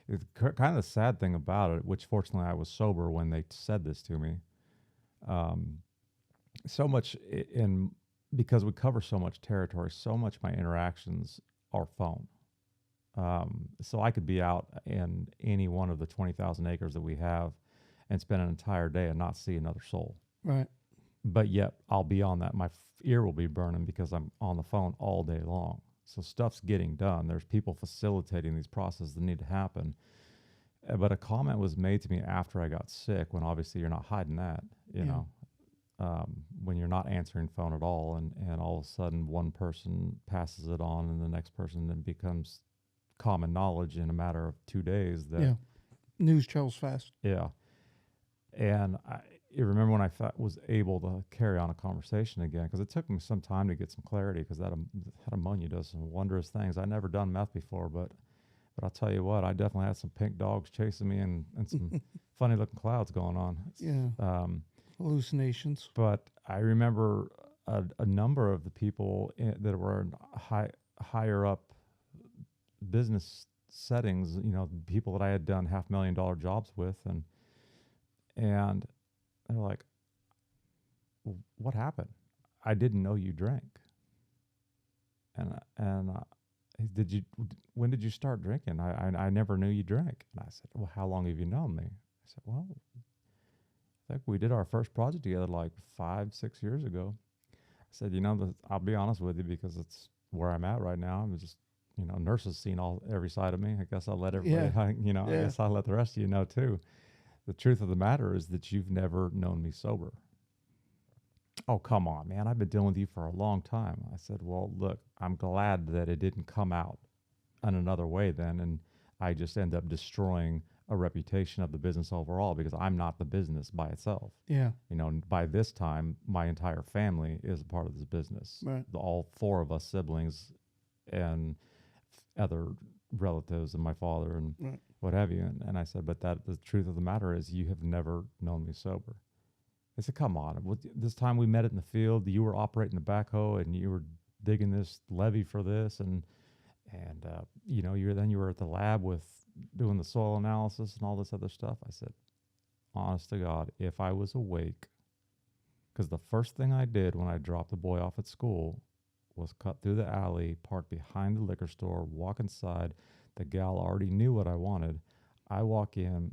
it's kind of the sad thing about it, which fortunately I was sober when they said this to me. Um, so much in because we cover so much territory, so much of my interactions are phone. So I could be out in any one of the 20,000 acres that we have and spend an entire day and not see another soul. Right. But yet I'll be on that. My ear will be burning because I'm on the phone all day long. So stuff's getting done. There's people facilitating these processes that need to happen. But a comment was made to me after I got sick, when obviously you're not hiding that, you Yeah. know, when you're not answering phone at all, and all of a sudden one person passes it on and the next person, then becomes common knowledge in a matter of 2 days that, Yeah. News travels fast. yeah. And you remember when I was able to carry on a conversation again, because it took me some time to get some clarity, because that ammonia does some wondrous things. I never done meth before, but I'll tell you what, I definitely had some pink dogs chasing me and some funny looking clouds going on. Yeah. Hallucinations. But I remember a number of the people that were in higher up business settings, people that I had done $500,000 jobs with, and they're like, "What happened? I didn't know you drank." And did you? When did you start drinking? I never knew you drank. And I said, "Well, how long have you known me?" I said, "Well, I think we did our first project together like 5-6 years ago." I said, I'll be honest with you, because it's where I'm at right now. I'm just, nurses seen every side of me. I guess I'll let everybody, Yeah. I Yeah. guess I'll let the rest of you know too. The truth of the matter is that you've never known me sober. Oh, come on, man. I've been dealing with you for a long time. I said, well, look, I'm glad that it didn't come out in another way then. And I just end up destroying a reputation of the business overall, because I'm not the business by itself. Yeah. By this time, my entire family is a part of this business. Right. All four of us siblings and other relatives and my father and Right. what have you. And I said, but the truth of the matter is you have never known me sober. They said, come on. This time we met it in the field, you were operating the backhoe and you were digging this levee for this. And you were at the lab with doing the soil analysis and all this other stuff. I said, honest to God, if I was awake, because the first thing I did when I dropped the boy off at school was cut through the alley, park behind the liquor store, walk inside. The gal already knew what I wanted. I walk in,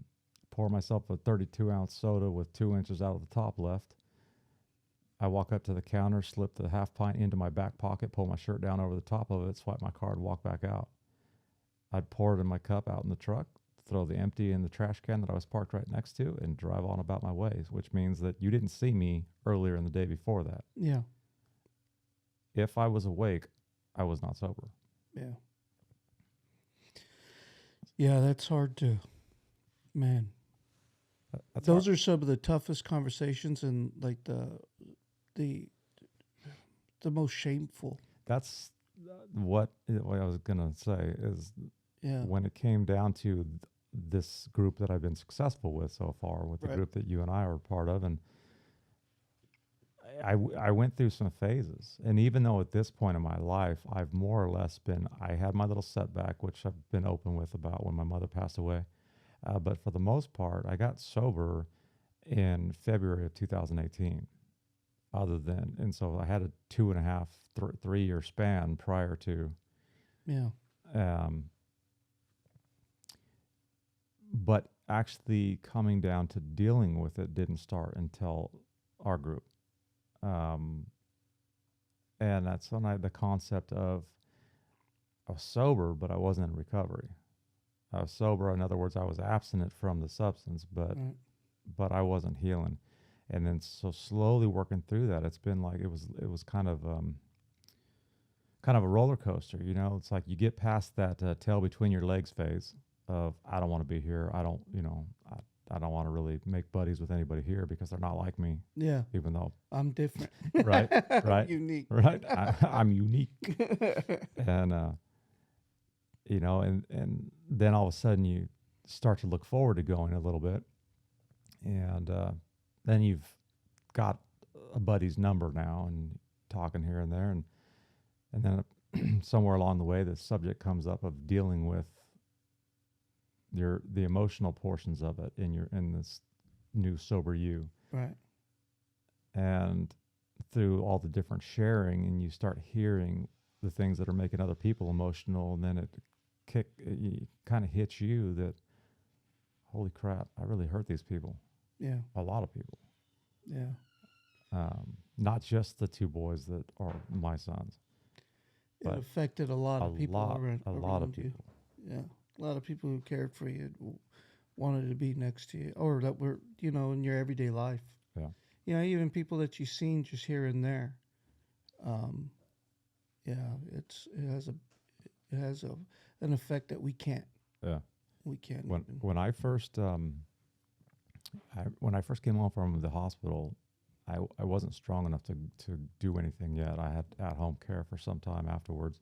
pour myself a 32-ounce soda with 2 inches out of the top left. I walk up to the counter, slip the half pint into my back pocket, pull my shirt down over the top of it, swipe my card, walk back out. I'd pour it in my cup out in the truck, throw the empty in the trash can that I was parked right next to, and drive on about my ways, which means that you didn't see me earlier in the day before that. Yeah. If I was awake, I was not sober. Yeah. Yeah, that's hard to, man. That's Those hard. are some of the toughest conversations, and like the most shameful. That's what I was gonna say is, Yeah. when it came down to this group that I've been successful with so far, with the Right. group that you and I are part of, and I went through some phases. And even though at this point in my life, I've more or less I had my little setback, which I've been open with about when my mother passed away. But for the most part, I got sober in February of 2018. And so I had a 2.5, 3 year span prior to, Yeah. um, but actually coming down to dealing with it didn't start until our group. Um, and that's when the concept of I was sober, but I wasn't in recovery. I was sober. In other words, I was abstinent from the substance, Right. but I wasn't healing. And then so slowly working through that, it's been like it was kind of a roller coaster. You know, it's like you get past that tail between your legs phase of I don't want to be here. I don't, you know, I don't want to really make buddies with anybody here because they're not like me, Yeah. even though I'm different. right, I'm right, unique. right. I'm unique, and you know, and then all of a sudden you start to look forward to going a little bit, and then you've got a buddy's number now and talking here and there, and then somewhere along the way the subject comes up of dealing with the emotional portions of it in this new sober you, Right. and through all the different sharing, and you start hearing the things that are making other people emotional, and then it kind of hits you that holy crap, I really hurt these people, Yeah. a lot of people, Yeah. not just the two boys that are my sons, It but affected a lot of people a lot of around you. people. Yeah. A lot of people who cared for you, wanted to be next to you, or that were, in your everyday life. Yeah, Even people that you've seen just here and there. Um, yeah, it has an effect that yeah. we can't When even. when I first when I first came home from the hospital, I wasn't strong enough to do anything yet. I had at home care for some time afterwards.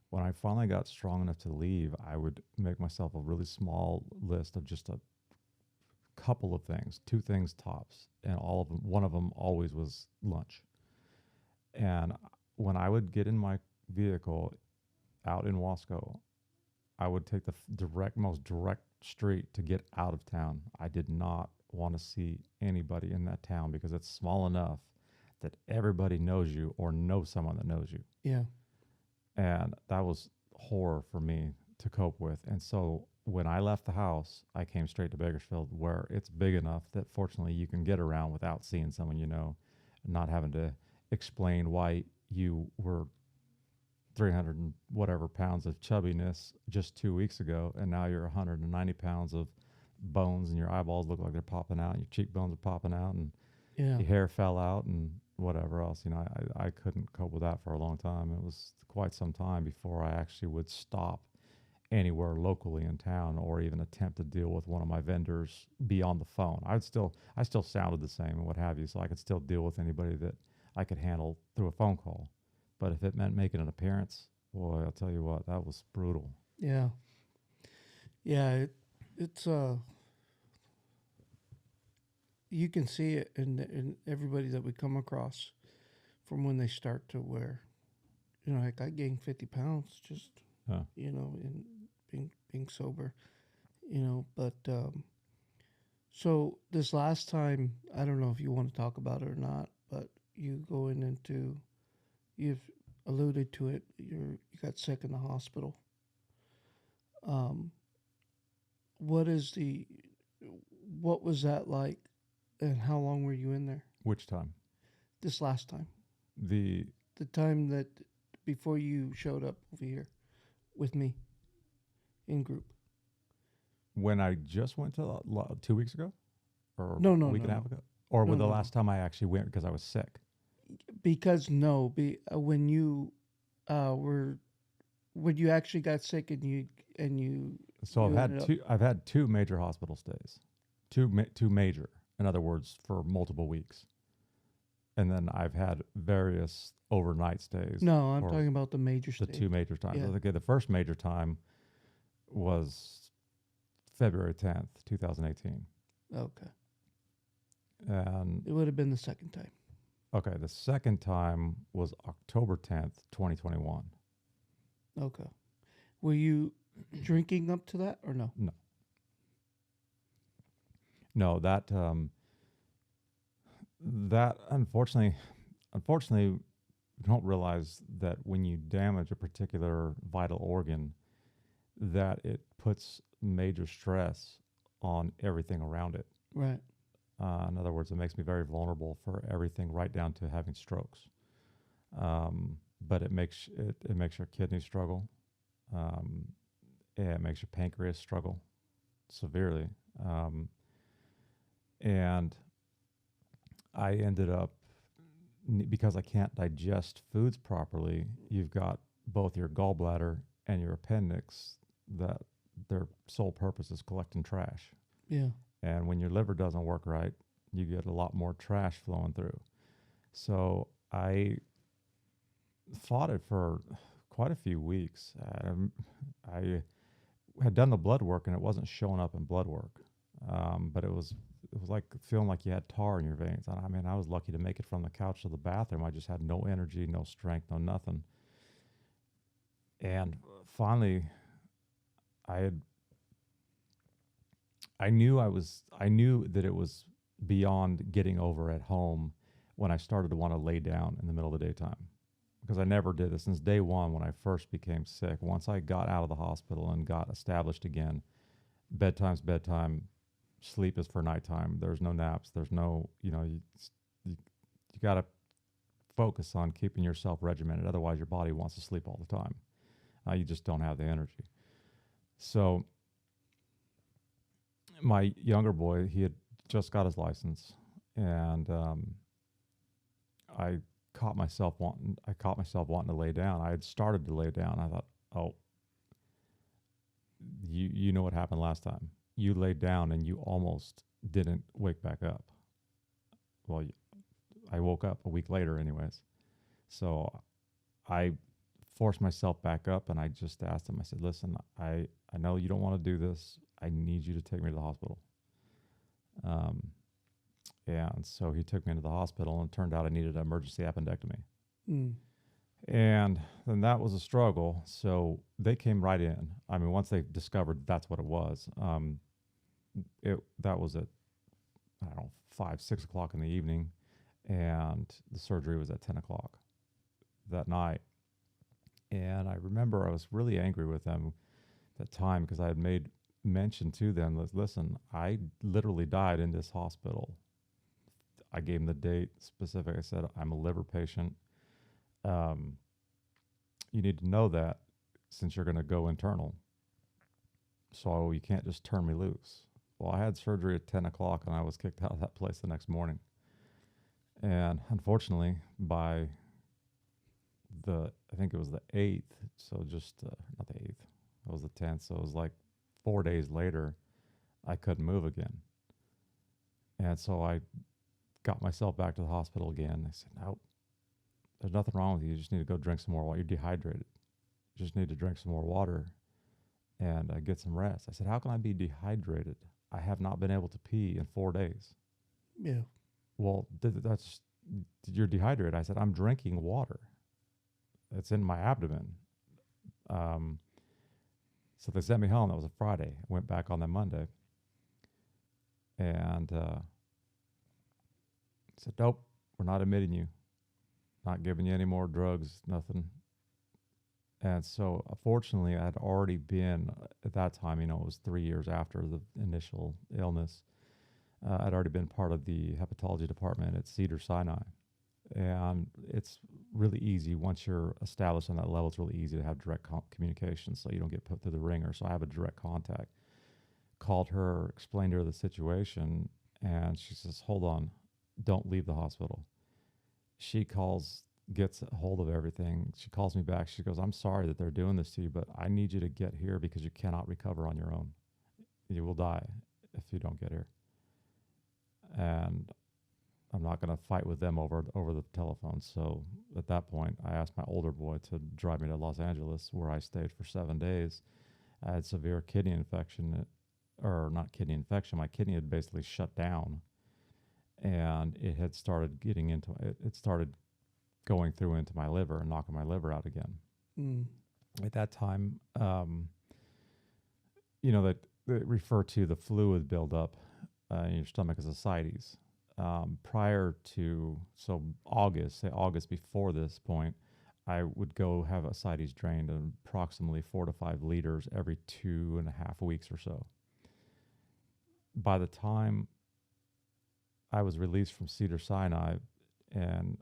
When I finally got strong enough to leave, I would make myself a really small list of just a couple of things, two things tops, and all of them. One of them always was lunch. And when I would get in my vehicle out in Wasco, I would take the most direct street to get out of town. I did not want to see anybody in that town because it's small enough that everybody knows you or knows someone that knows you. Yeah. And that was horror for me to cope with. And so when I left the house, I came straight to Bakersfield, where it's big enough that fortunately you can get around without seeing someone you know, and not having to explain why you were 300 and whatever pounds of chubbiness just 2 weeks ago, and now you're 190 pounds of bones, and your eyeballs look like they're popping out, and your cheekbones are popping out, and Yeah. your hair fell out, and whatever else. You know, I couldn't cope with that for a long time. It was quite some time before I actually would stop anywhere locally in town or even attempt to deal with one of my vendors beyond the phone. I still sounded the same and what have you, so I could still deal with anybody that I could handle through a phone call. But if it meant making an appearance, boy, I'll tell you what, that was brutal. Yeah. Yeah. It's you can see it in everybody that we come across from when they start to where, like I gained 50 pounds just, Yeah. in being sober, but, so this last time, I don't know if you want to talk about it or not, but you going into, you've alluded to it, you got sick in the hospital. Um, what is the, what was that like and how long were you in there Which time? this last time? The The time that before you showed up over here with me in group. when I just went to 2 weeks ago, or No, a no, week no, and a half no, ago, or no, with the no, no. last time I actually went because I was sick. Because no, when you were when you actually got sick and you So you ended up I've had two major hospital stays, two major. In other words, for multiple weeks, and then I've had various overnight stays no, I'm for talking about the major the stage. two major times. Yeah. Okay, the first major time was February 10th, 2018, Okay. and It would have been the second time. okay, the second time was October 10th, 2021. Okay. Were you drinking up to that or no? No, no, that unfortunately, you don't realize that when you damage a particular vital organ, that it puts major stress on everything around it. Right. In other words, it makes me very vulnerable for everything, right down to having strokes. But it makes your kidneys struggle. Um, It makes your pancreas struggle severely. Um, and I ended up, because I can't digest foods properly, you've got both your gallbladder and your appendix that their sole purpose is collecting trash. Yeah. And when your liver doesn't work right, you get a lot more trash flowing through. So I fought it for quite a few weeks. I had done the blood work and it wasn't showing up in blood work, but it was like feeling like you had tar in your veins. And I mean, I was lucky to make it from the couch to the bathroom. I just had no energy, no strength, no nothing. And finally, I had I knew that it was beyond getting over at home when I started to want to lay down in the middle of the daytime, because I never did this since day one when I first became sick. Once I got out of the hospital and got established again, bedtime's bedtime, sleep is for nighttime. There's no naps. There's no, you, you got to focus on keeping yourself regimented. Otherwise, your body wants to sleep all the time. You just don't have the energy. So my younger boy, he had just got his license, and I I caught myself wanting to lay down. I had started to lay down. I thought, oh, you know what happened last time? You laid down and you almost didn't wake back up. Well, I woke up a week later, anyways. So I forced myself back up, and I just asked him. I said, "Listen, I know you don't want to do this. I need you to take me to the hospital." Um, and so he took me into the hospital, and it turned out I needed an emergency appendectomy. Mm. And then that was a struggle. So they came right in. I mean, once they discovered that's what it was, that was at, I don't know, 5, 6 o'clock in the evening, and the surgery was at 10 o'clock that night. And I remember I was really angry with them at the time because I had made mention to them that, listen, I literally died in this hospital. I gave them the date specific. I said, I'm a liver patient. Um, you need to know that since you're going to go internal. So you can't just turn me loose. Well, I had surgery at 10 o'clock and I was kicked out of that place the next morning. And unfortunately, by I think it was the 8th, so just, not the 8th, it was the 10th. So it was like 4 days later, I couldn't move again. And so I got myself back to the hospital again. They said, nope, there's nothing wrong with you. You just need to go drink some more water. You're dehydrated. You just need to drink some more water and get some rest. I said, how can I be dehydrated? I have not been able to pee in 4 days. Yeah. Well, you're dehydrated. I said, I'm drinking water. It's in my abdomen. Um, so they sent me home. That was a Friday. I went back on that Monday. And said, nope, we're not admitting you. Not giving you any more drugs, nothing. And so, fortunately, I had already been, at that time, it was 3 years after the initial illness. I'd already been part of the hepatology department at Cedars-Sinai. And it's really easy. Once you're established on that level, it's really easy to have direct communication so you don't get put through the ringer. So I have a direct contact. Called her, explained to her the situation, and she says, hold on, don't leave the hospital. She gets a hold of everything. She calls me back. She goes, I'm sorry that they're doing this to you, but I need you to get here because you cannot recover on your own. You will die if you don't get here. And I'm not going to fight with them over the telephone. So at that point, I asked my older boy to drive me to Los Angeles, where I stayed for 7 days. I had severe kidney infection, or not kidney infection. My kidney had basically shut down, and it had started getting into it. It started going through into my liver and knocking my liver out again. Mm. At that time, that they refer to the fluid buildup in your stomach as ascites. Prior to, so August before this point, I would go have ascites drained in approximately 4 to 5 liters every 2.5 weeks or so. By the time I was released from Cedars-Sinai and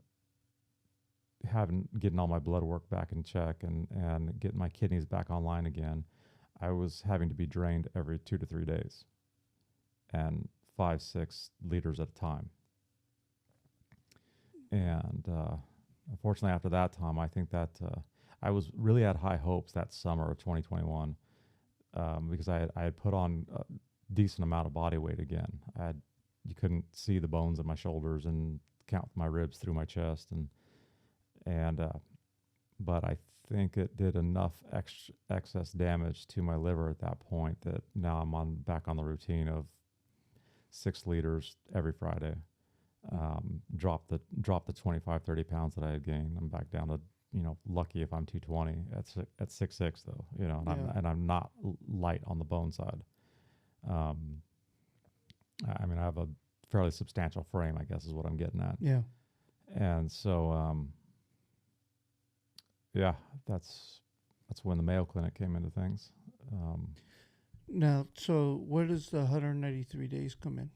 getting all my blood work back in check and getting my kidneys back online again, I was having to be drained every 2 to 3 days and 5, 6 liters at a time. And unfortunately, after that time, I think that I was really at high hopes that summer of 2021 because I had put on a decent amount of body weight again. You couldn't see the bones in my shoulders and count my ribs through my chest, and but I think it did enough excess damage to my liver at that point that now I'm back on the routine of 6 liters every Friday. Drop the 25, 30 pounds that I had gained. I'm back down to, lucky if I'm 220 at 6'6" though, and Yeah. I'm not light on the bone side. Um, I mean, I have a fairly substantial frame, I guess is what I'm getting at. Yeah. And so, yeah, that's when the Mayo Clinic came into things. Now, so where does the 193 days come in?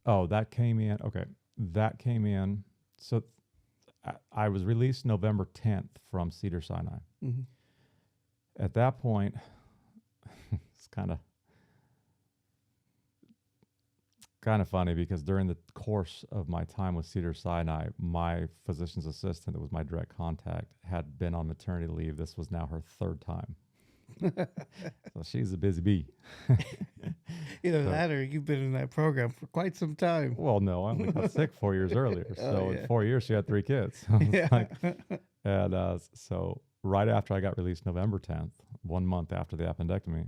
Oh, that came in. Okay, that came in. So I was released November 10th from Cedars-Sinai. Mm-hmm. At that point, it's kind of funny because during the course of my time with Cedars-Sinai, my physician's assistant, that was my direct contact, had been on maternity leave. This was now her third time. So she's a busy bee. Either So- that or you've been in that program for quite some time. Well, no, I only got sick 4 years earlier. So Oh, yeah. in 4 years, she had 3 kids. Yeah. And so right after I got released November 10th, 1 month after the appendectomy,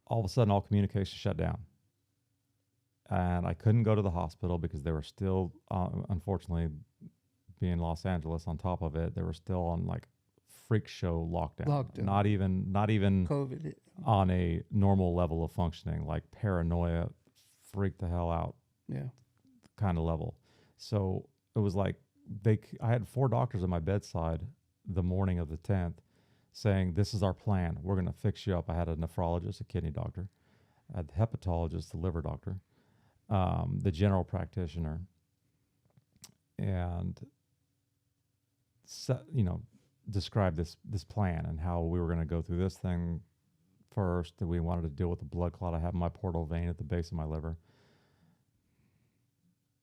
all of a sudden all communication shut down. And I couldn't go to the hospital because they were still, unfortunately, being Los Angeles on top of it, they were still on like freak show lockdown. Lockdown. Not even COVID. on a normal level of functioning, like paranoia, freak the hell out Yeah. kind of level. So it was like I had 4 doctors at my bedside the morning of the 10th saying, "This is our plan. We're going to fix you up." I had a nephrologist, a kidney doctor, I had the hepatologist, the liver doctor, the general practitioner, and described this plan and how we were going to go through this thing first. That we wanted to deal with the blood clot I have in my portal vein at the base of my liver.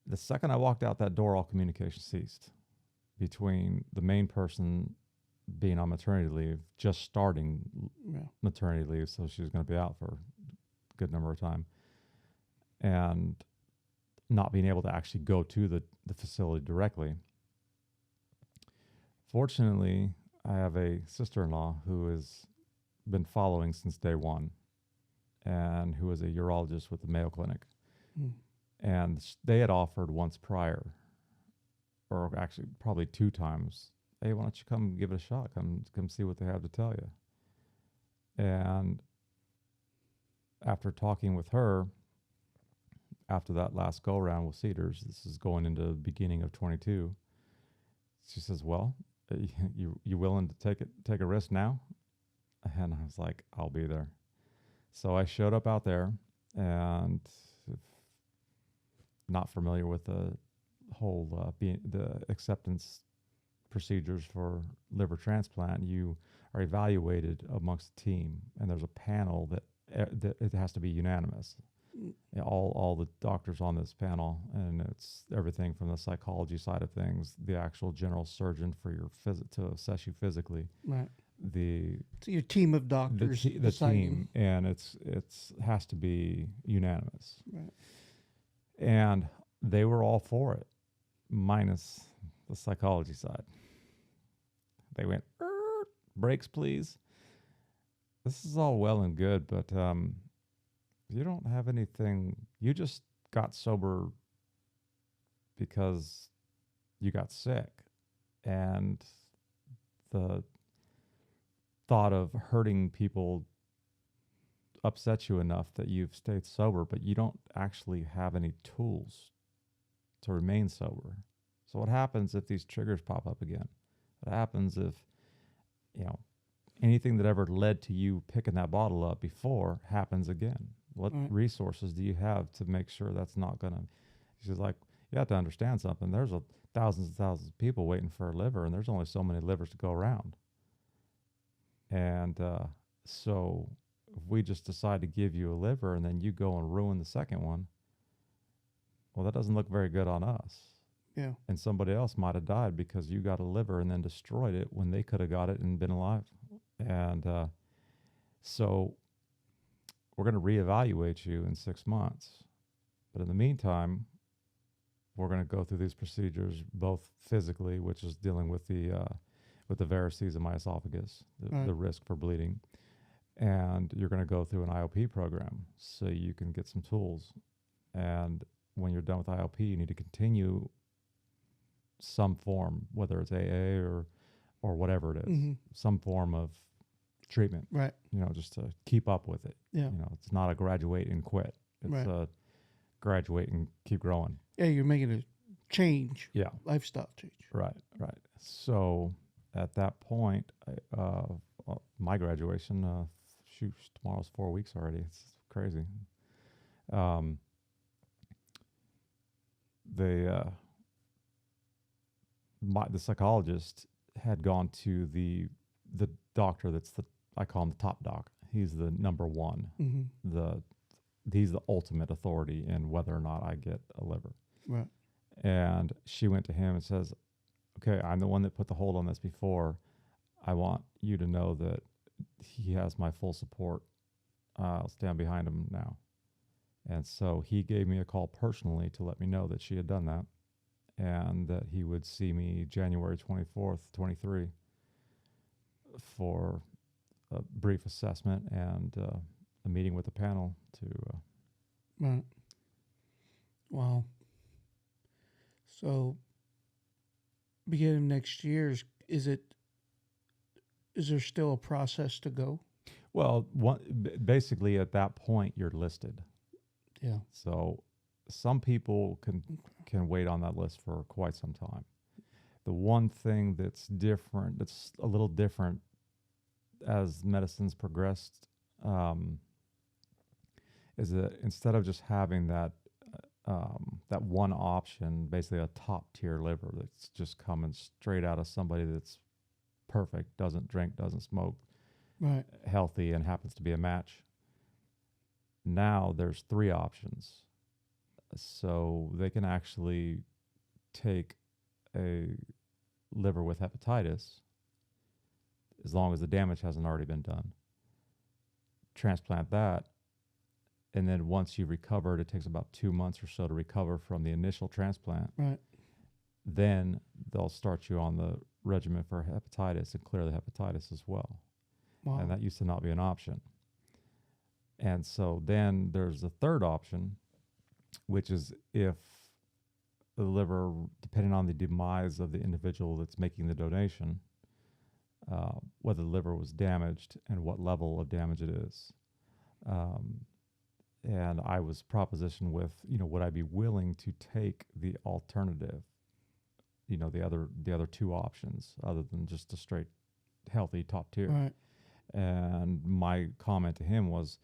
The second I walked out that door, all communication ceased between the main person being on maternity leave, just starting Yeah. maternity leave, so she was going to be out for a good number of time, and not being able to actually go to the facility directly. Fortunately, I have a sister-in-law who has been following since day one and who is a urologist with the Mayo Clinic. Mm. And they had offered once prior, or actually probably 2 times, "Hey, why don't you come give it a shot? Come see what they have to tell you." And after talking with her, after that last go around with Cedars, this is going into the beginning of 22. She says, "Well, you willing to take a risk now?" And I was like, "I'll be there." So I showed up out there, and not familiar with the whole the acceptance procedures for liver transplant, you are evaluated amongst the team, and there's a panel that it has to be unanimous. All the doctors on this panel, and it's everything from the psychology side of things, the actual general surgeon for your to assess you physically, Right. the So your team of doctors the deciding. team, and it's has to be unanimous. Right. And they were all for it, minus the psychology side. They went, "Brakes, please. This is all well and good, but you don't have anything. You just got sober because you got sick. And the thought of hurting people upsets you enough that you've stayed sober, but you don't actually have any tools to remain sober. So what happens if these triggers pop up again? What happens if, anything that ever led to you picking that bottle up before happens again? What Right. resources do you have to make sure that's not going to?" She's like, "You have to understand something. There's thousands and thousands of people waiting for a liver, and there's only so many livers to go around." And so if we just decide to give you a liver and then you go and ruin the second one, well, that doesn't look very good on us. Yeah. And somebody else might have died because you got a liver and then destroyed it when they could have got it and been alive. And so we're going to reevaluate you in 6 months. But in the meantime, we're going to go through these procedures both physically, which is dealing with the varices in my esophagus, Right. the risk for bleeding, and you're going to go through an IOP program so you can get some tools. And when you're done with IOP, you need to continue some form, whether it's AA or whatever it is, Mm-hmm. some form of treatment. Right. Just to keep up with it. Yeah. It's not a graduate and quit. It's Right. a graduate and keep growing. Yeah, you're making a change, Yeah. lifestyle change. Right. Right. So at that point, my graduation, shoot, tomorrow's 4 weeks already. It's crazy. Um, the psychologist had gone to the doctor that's I call him the top doc. He's the number one. Mm-hmm. He's the ultimate authority in whether or not I get a liver. Right. And she went to him and says, "Okay, I'm the one that put the hold on this before. I want you to know that he has my full support. I'll stand behind him now." And so he gave me a call personally to let me know that she had done that and that he would see me January 24th, 23 for a brief assessment and a meeting with the panel to. Right. Wow. So, beginning next year, is there still a process to go? Well, basically at that point you're listed. Yeah. So some people can wait on that list for quite some time. The one thing that's different, that's a little different as medicine's progressed, is that instead of just having that one option, basically a top tier liver that's just coming straight out of somebody that's perfect, doesn't drink, doesn't smoke, Right. healthy, and happens to be a match. Now there's three options. So they can actually take a liver with hepatitis, as long as the damage hasn't already been done, transplant that, and then once you've recovered, it takes about 2 months or so to recover from the initial transplant. Right. Then they'll start you on the regimen for hepatitis and clear the hepatitis as well. Wow. And that used to not be an option. And so then there's the third option, which is if the liver, depending on the demise of the individual that's making the donation, whether the liver was damaged and what level of damage it is. And I was propositioned with, would I be willing to take the alternative, the other two options other than just a straight healthy top tier. Right. And my comment to him was,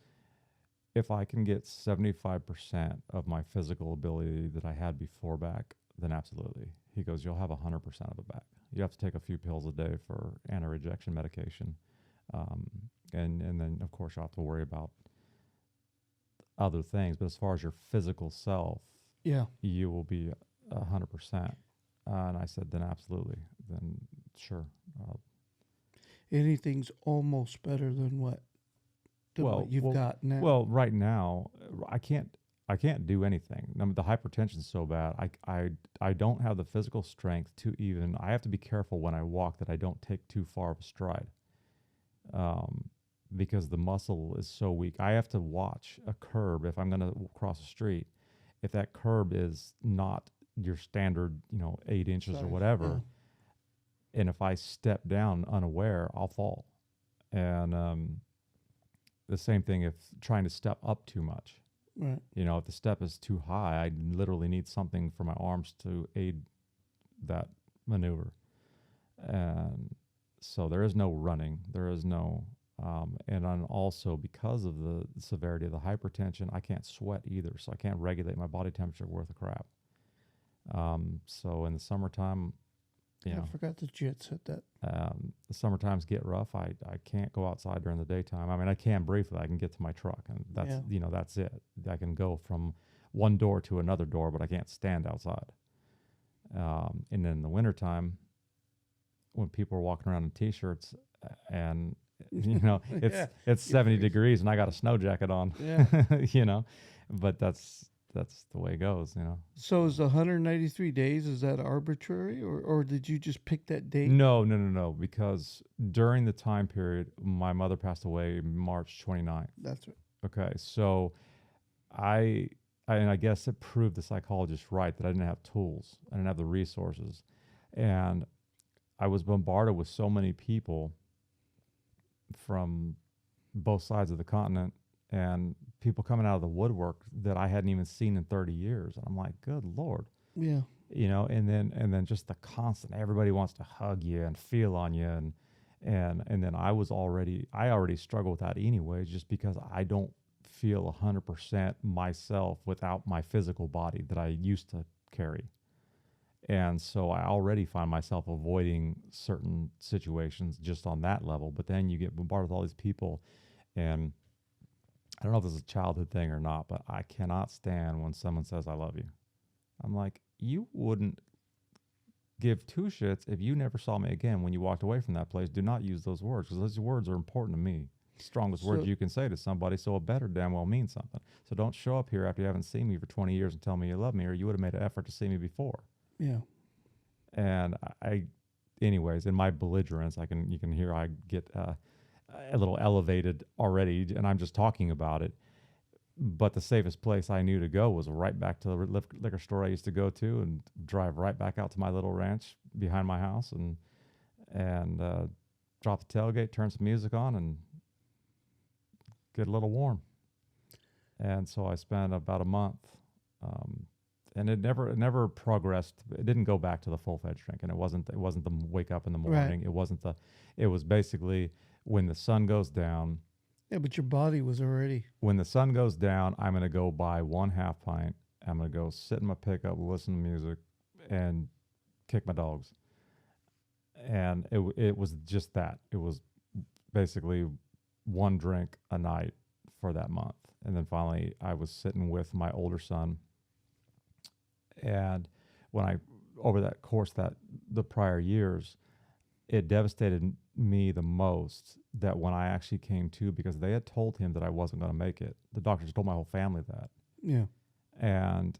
if I can get 75% of my physical ability that I had before back, then absolutely. He goes, you'll have 100% of it back. You have to take a few pills a day for anti-rejection medication. And then, of course, you'll have to worry about other things. But as far as your physical self, Yeah. you will be 100%. And I said, then absolutely. Then sure. Anything's almost better than what you've got now. Well, right now, I can't do anything. I mean, the hypertension's so bad. I don't have the physical strength to even. I have to be careful when I walk that I don't take too far of a stride, because the muscle is so weak. I have to watch a curb if I'm going to cross a street. If that curb is not your standard, 8 inches or whatever, and if I step down unaware, I'll fall. And the same thing if trying to step up too much. Right. If the step is too high, I literally need something for my arms to aid that maneuver. And so there is no running. There is no, and I'm also, because of the severity of the hypertension, I can't sweat either. So I can't regulate my body temperature worth a crap. So in the summertime, You I know, forgot that you had said that. the summer times get rough. I can't go outside during the daytime. I mean, I can briefly. I can get to my truck, and that's Yeah. that's it. I can go from one door to another door, but I can't stand outside. And then in the wintertime, when people are walking around in t-shirts and Yeah. it's Get 70 freeze. degrees and I got a snow jacket on, Yeah. you know, but that's the way it goes, So is the 193 days, is that arbitrary, or did you just pick that date? No, no, no, no, because during the time period, my mother passed away March 29th. That's right. Okay. So I, and I guess it proved the psychologist right that I didn't have tools. I didn't have the resources. And I was bombarded with so many people from both sides of the continent and people coming out of the woodwork that I hadn't even seen in 30 years. And I'm like, good Lord, Yeah. and then just the constant, everybody wants to hug you and feel on you. And then I already struggle with that anyway, just because I don't feel 100% myself without my physical body that I used to carry. And so I already find myself avoiding certain situations just on that level. But then you get bombarded with all these people. And I don't know if this is a childhood thing or not, but I cannot stand when someone says, I love you. I'm like, you wouldn't give two shits if you never saw me again when you walked away from that place. Do not use those words because those words are important to me. Strongest words So you can say to somebody, so it better damn well mean something. So don't show up here after you haven't seen me for 20 years and tell me you love me, or you would have made an effort to see me before. yeah. And anyways, in my belligerence, you can hear I get a little elevated already, and I'm just talking about it. But the safest place I knew to go was right back to the liquor store I used to go to, and drive right back out to my little ranch behind my house, and drop the tailgate, turn some music on, and get a little warm. And so I spent about a month, and it never progressed. It didn't go back to the full fledged drinking. It wasn't the wake up in the Right. morning. It was basically when the sun goes down. Yeah, but your body was already. When the sun goes down, I'm gonna go buy one half pint. I'm gonna go sit in my pickup, listen to music, and kick my dogs. And it was just that. It was basically one drink a night for that month. And then finally, I was sitting with my older son, and when I over that course that the prior years, it devastated me the most that when I actually came to, because they had told him that I wasn't going to make it. The doctors told my whole family that, Yeah. and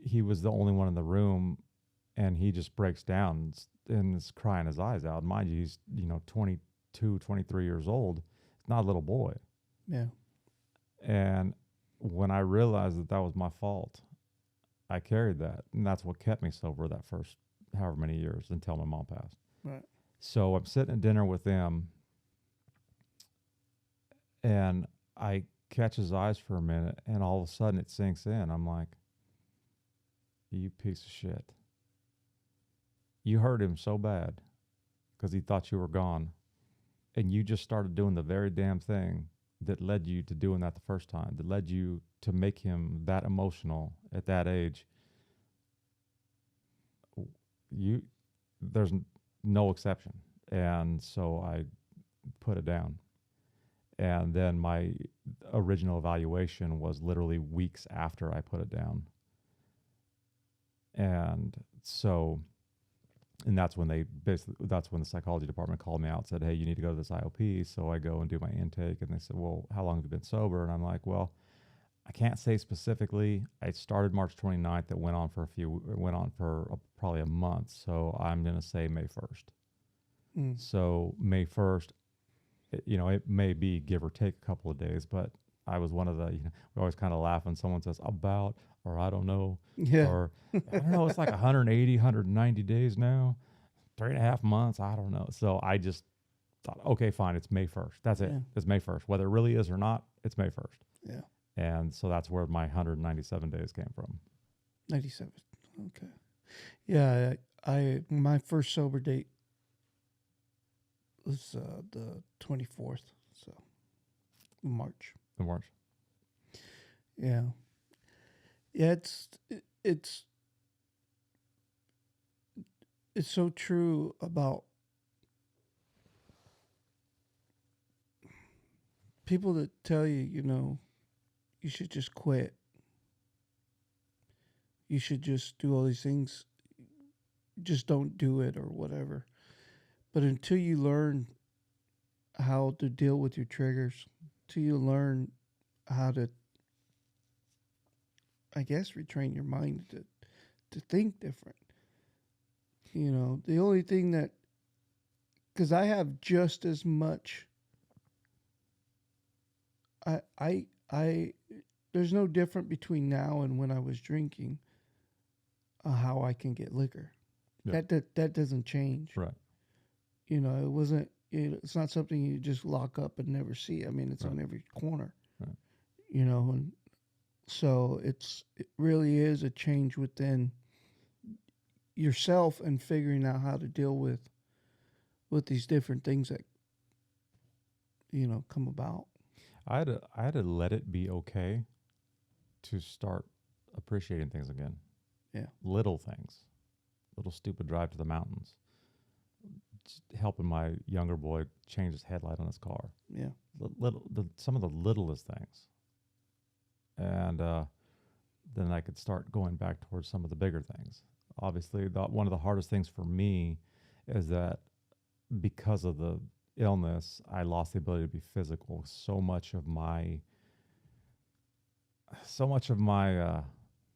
he was the only one in the room, and he just breaks down and is crying his eyes out. Mind you, he's 22, 23 years old. He's not a little boy. Yeah. And when I realized that that was my fault, I carried that, and that's what kept me sober that first however many years until my mom passed. Right. So I'm sitting at dinner with them, and I catch his eyes for a minute, and all of a sudden it sinks in. I'm like, you piece of shit. You hurt him so bad because he thought you were gone, and you just started doing the very damn thing that led you to doing that the first time, that led you to make him that emotional at that age. You, there's no exception. And so I put it down. And then my original evaluation was literally weeks after I put it down. And so, and that's when that's when the psychology department called me out and said, hey, you need to go to this IOP. So I go and do my intake, and they said, well, how long have you been sober? And I'm like, well, I can't say specifically. I started March 29th. It went on for probably a month. So I'm going to say May 1st. Mm. So May 1st, it may be give or take a couple of days, but I was one of the, we always kind of laugh when someone says about, or I don't know, Yeah. or I don't know, it's like 180, 190 days now, 3.5 months. I don't know. So I just thought, okay, fine. It's May 1st. That's it. Yeah. It's May 1st. Whether it really is or not, it's May 1st. Yeah. And so that's where my 197 days came from. 97. Okay. Yeah. I my first sober date was the 24th. So March. In March. Yeah. Yeah. It's it's so true about people that tell you, you should just quit. You should just do all these things. Just don't do it or whatever. But until you learn how to deal with your triggers, till you learn how to, I guess, retrain your mind to think different. The only thing that, because I have just as much, I, there's no different between now and when I was drinking, how I can get liquor. Yeah. That doesn't change. Right. It wasn't. It's not something you just lock up and never see. I mean, it's Right. on every corner. Right. And so it really is a change within yourself and figuring out how to deal with these different things that come about. I had to let it be okay to start appreciating things again. Yeah. Little things, little stupid drive to the mountains, just helping my younger boy change his headlight on his car. Yeah. Some of the littlest things, and then I could start going back towards some of the bigger things. Obviously, one of the hardest things for me is that because of the illness, I lost the ability to be physical. So much of my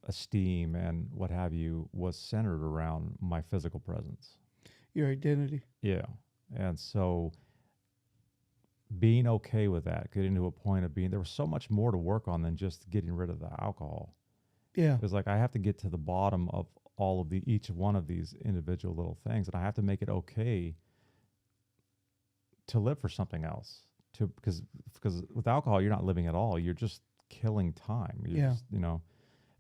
esteem and what have you was centered around my physical presence. Your identity. Yeah. And so being okay with that, getting to a point of being, there was so much more to work on than just getting rid of the alcohol. Yeah. It was like I have to get to the bottom of all of each one of these individual little things, and I have to make it okay to live for something else. Because with alcohol, you're not living at all. You're just killing time. Yeah. Just,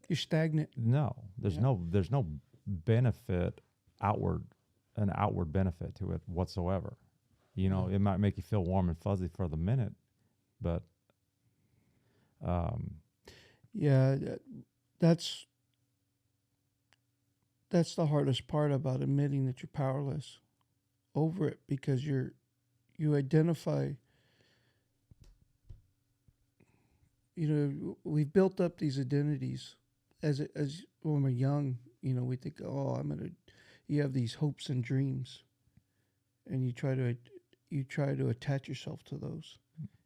You're stagnant. no, Yeah. there's no benefit outward, an outward benefit to it whatsoever. Yeah. It might make you feel warm and fuzzy for the minute, but um, Yeah. That's that's the hardest part about admitting that you're powerless over it, because you identify. We've built up these identities as when we're young. We think, oh, I'm gonna. You have these hopes and dreams, and you try to attach yourself to those,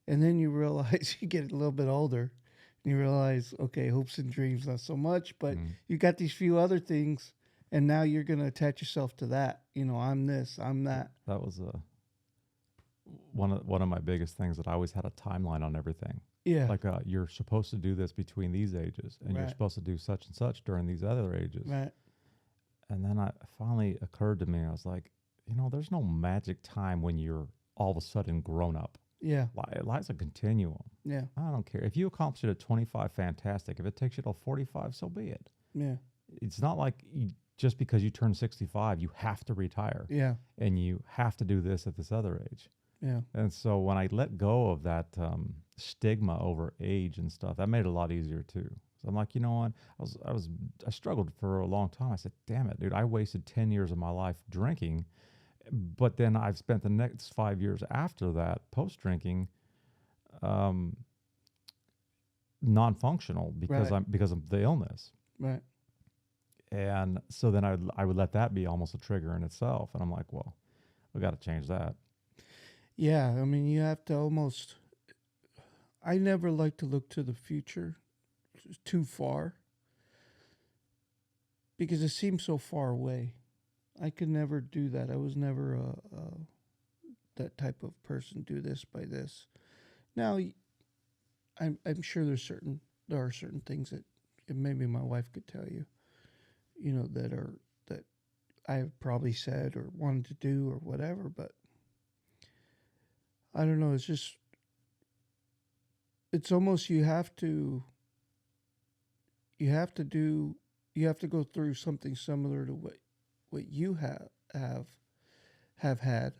and then you realize you get a little bit older, and you realize, okay, hopes and dreams not so much, but mm, you got these few other things, and now you're gonna attach yourself to that. I'm this, I'm that. that was one of my biggest things, that I always had a timeline on everything. Yeah. Like you're supposed to do this between these ages, and you're Right. supposed to do such and such during these other ages. Right. And then I finally occurred to me, I was like, there's no magic time when you're all of a sudden grown up. Yeah. Life's a continuum. Yeah. I don't care if you accomplish it at 25, fantastic. If it takes you till 45, so be it. Yeah. It's not like just because you turn 65, you have to retire Yeah. and you have to do this at this other age. Yeah. And so when I let go of that stigma over age and stuff, that made it a lot easier too. So I'm like, you know what? I struggled for a long time. I said, damn it, dude, I wasted 10 years of my life drinking, but then I've spent the next 5 years after that post drinking, non-functional because Right. because of the illness. Right. And so then I would let that be almost a trigger in itself. And I'm like, well, we got to change that. Yeah. I mean, you have to almost. I never like to look to the future too far, because it seems so far away. I could never do that. I was never that type of person. Do this by this. Now, I'm sure there are certain things that maybe my wife could tell you, that I have probably said or wanted to do or whatever. But I don't know. It's almost you have to go through something similar to what you have had,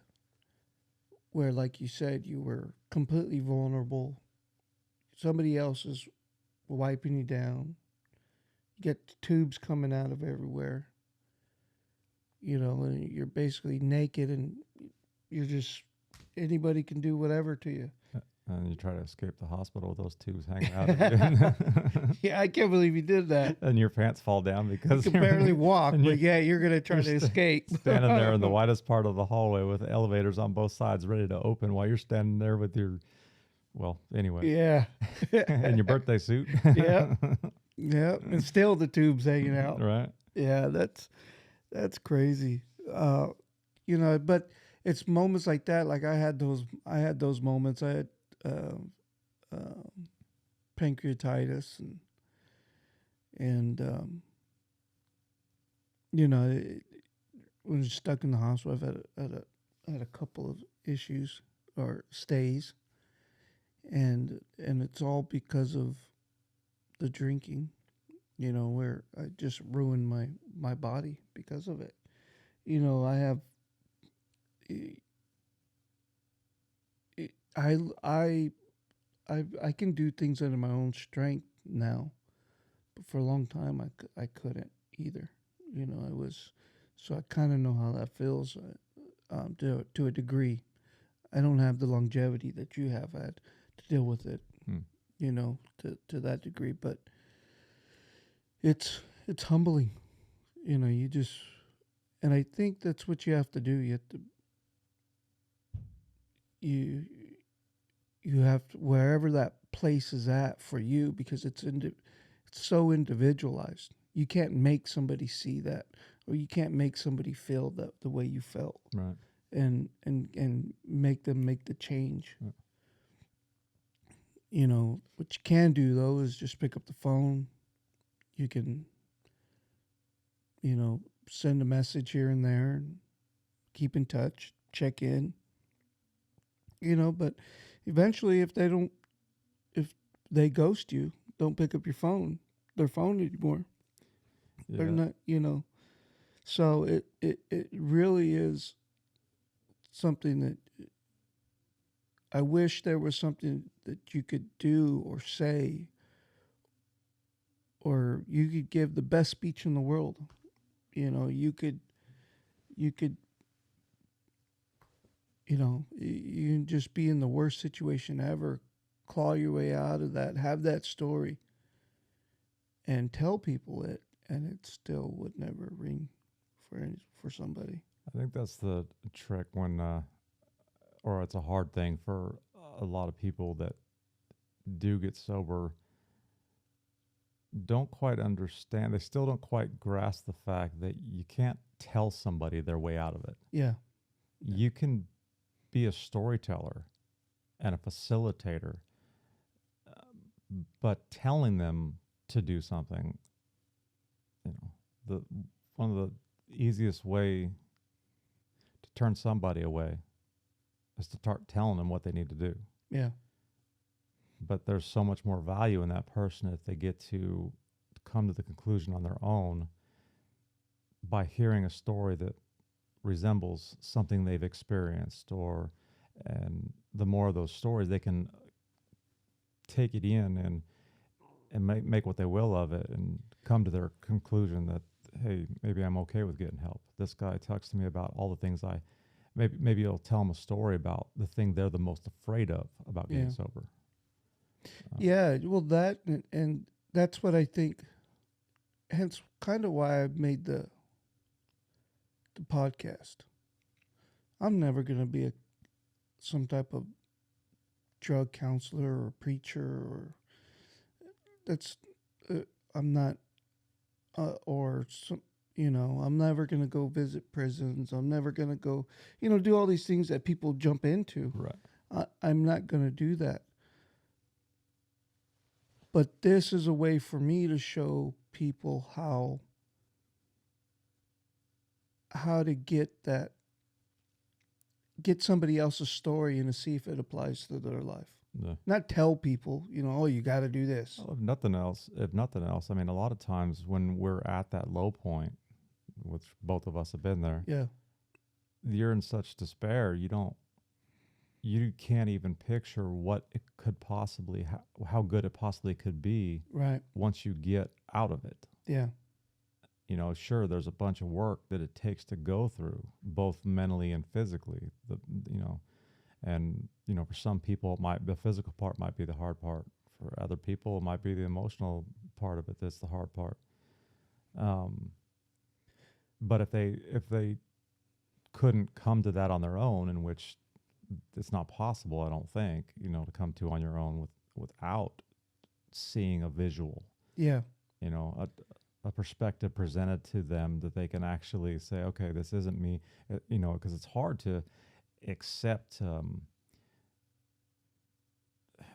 where, like you said, you were completely vulnerable. Somebody else is wiping you down. You get tubes coming out of everywhere. and you're basically naked and you're just anybody can do whatever to you. And you try to escape the hospital with those tubes hanging out of you. Yeah, I can't believe you did that. And your pants fall down You because can barely walk, and but yeah, you're gonna try to escape. standing there in the widest part of the hallway with elevators on both sides ready to open while you're standing there with your, well, anyway, Yeah. and your birthday suit. Yep. Yep. And still the tubes hanging out. Right. Yeah, that's crazy. But it's moments like that. Like I had those moments. I had uh, uh, pancreatitis, and it, when I was stuck in the hospital, I've had a couple of issues or stays, and it's all because of the drinking. Where I just ruined my body because of it. I have I I I can do things under my own strength now, but for a long time I couldn't either. I was so I kind of know how that feels to a degree. I don't have the longevity that you have had to deal with it, Hmm. to that degree, but it's humbling. You just and I think that's what you have to do. You you have to, wherever that place is at for you, because it's so individualized. You can't make somebody see that, or you can't make somebody feel that the way you felt, Right. and make them make the change. Yeah. What you can do though is just pick up the phone. You can, send a message here and there, and keep in touch, check in. But eventually, if they ghost you, don't pick up their phone anymore. They're Yeah. not, So it really is something that I wish there was something that you could do or say, or you could give the best speech in the world. You could, you can just be in the worst situation ever, claw your way out of that, have that story, and tell people it, and it still would never ring for somebody. I think that's the trick when, or it's a hard thing for a lot of people that do get sober, don't quite understand. They still don't quite grasp the fact that you can't tell somebody their way out of it. Yeah. You can be a storyteller and a facilitator, but telling them to do something, the one of the easiest way to turn somebody away is to start telling them what they need to do. Yeah. But there's so much more value in that person if they get to come to the conclusion on their own by hearing a story that resembles something they've experienced, and the more of those stories they can take it in and make what they will of it and come to their conclusion that, hey, maybe I'm okay with getting help. This guy talks to me about all the things maybe it'll tell them a story about the thing they're the most afraid of about getting Yeah. sober. Yeah. Well, and that's what I think. Hence, kind of why I made the podcast. I'm never gonna be some type of drug counselor or preacher, or that's I'm not, or some. I'm never gonna go visit prisons. I'm never gonna go, do all these things that people jump into. Right. I'm not gonna do that. But this is a way for me to show people how to get somebody else's story and to see if it applies to their life. Yeah. Not tell people, oh, you got to do this. Well, if nothing else, I mean, a lot of times when we're at that low point, which both of us have been there, Yeah. you're in such despair, you can't even picture what it could possibly, how good it possibly could be Right. once you get out of it. Yeah. Sure, there's a bunch of work that it takes to go through, both mentally and physically. You know, and for some people, the physical part might be the hard part. For other people, it might be the emotional part of it that's the hard part. Um, but if they couldn't come to that on their own, in which it's not possible, I don't think, to come to on your own without seeing a visual, Yeah. you know, a perspective presented to them that they can actually say, okay, this isn't me, because it's hard to accept.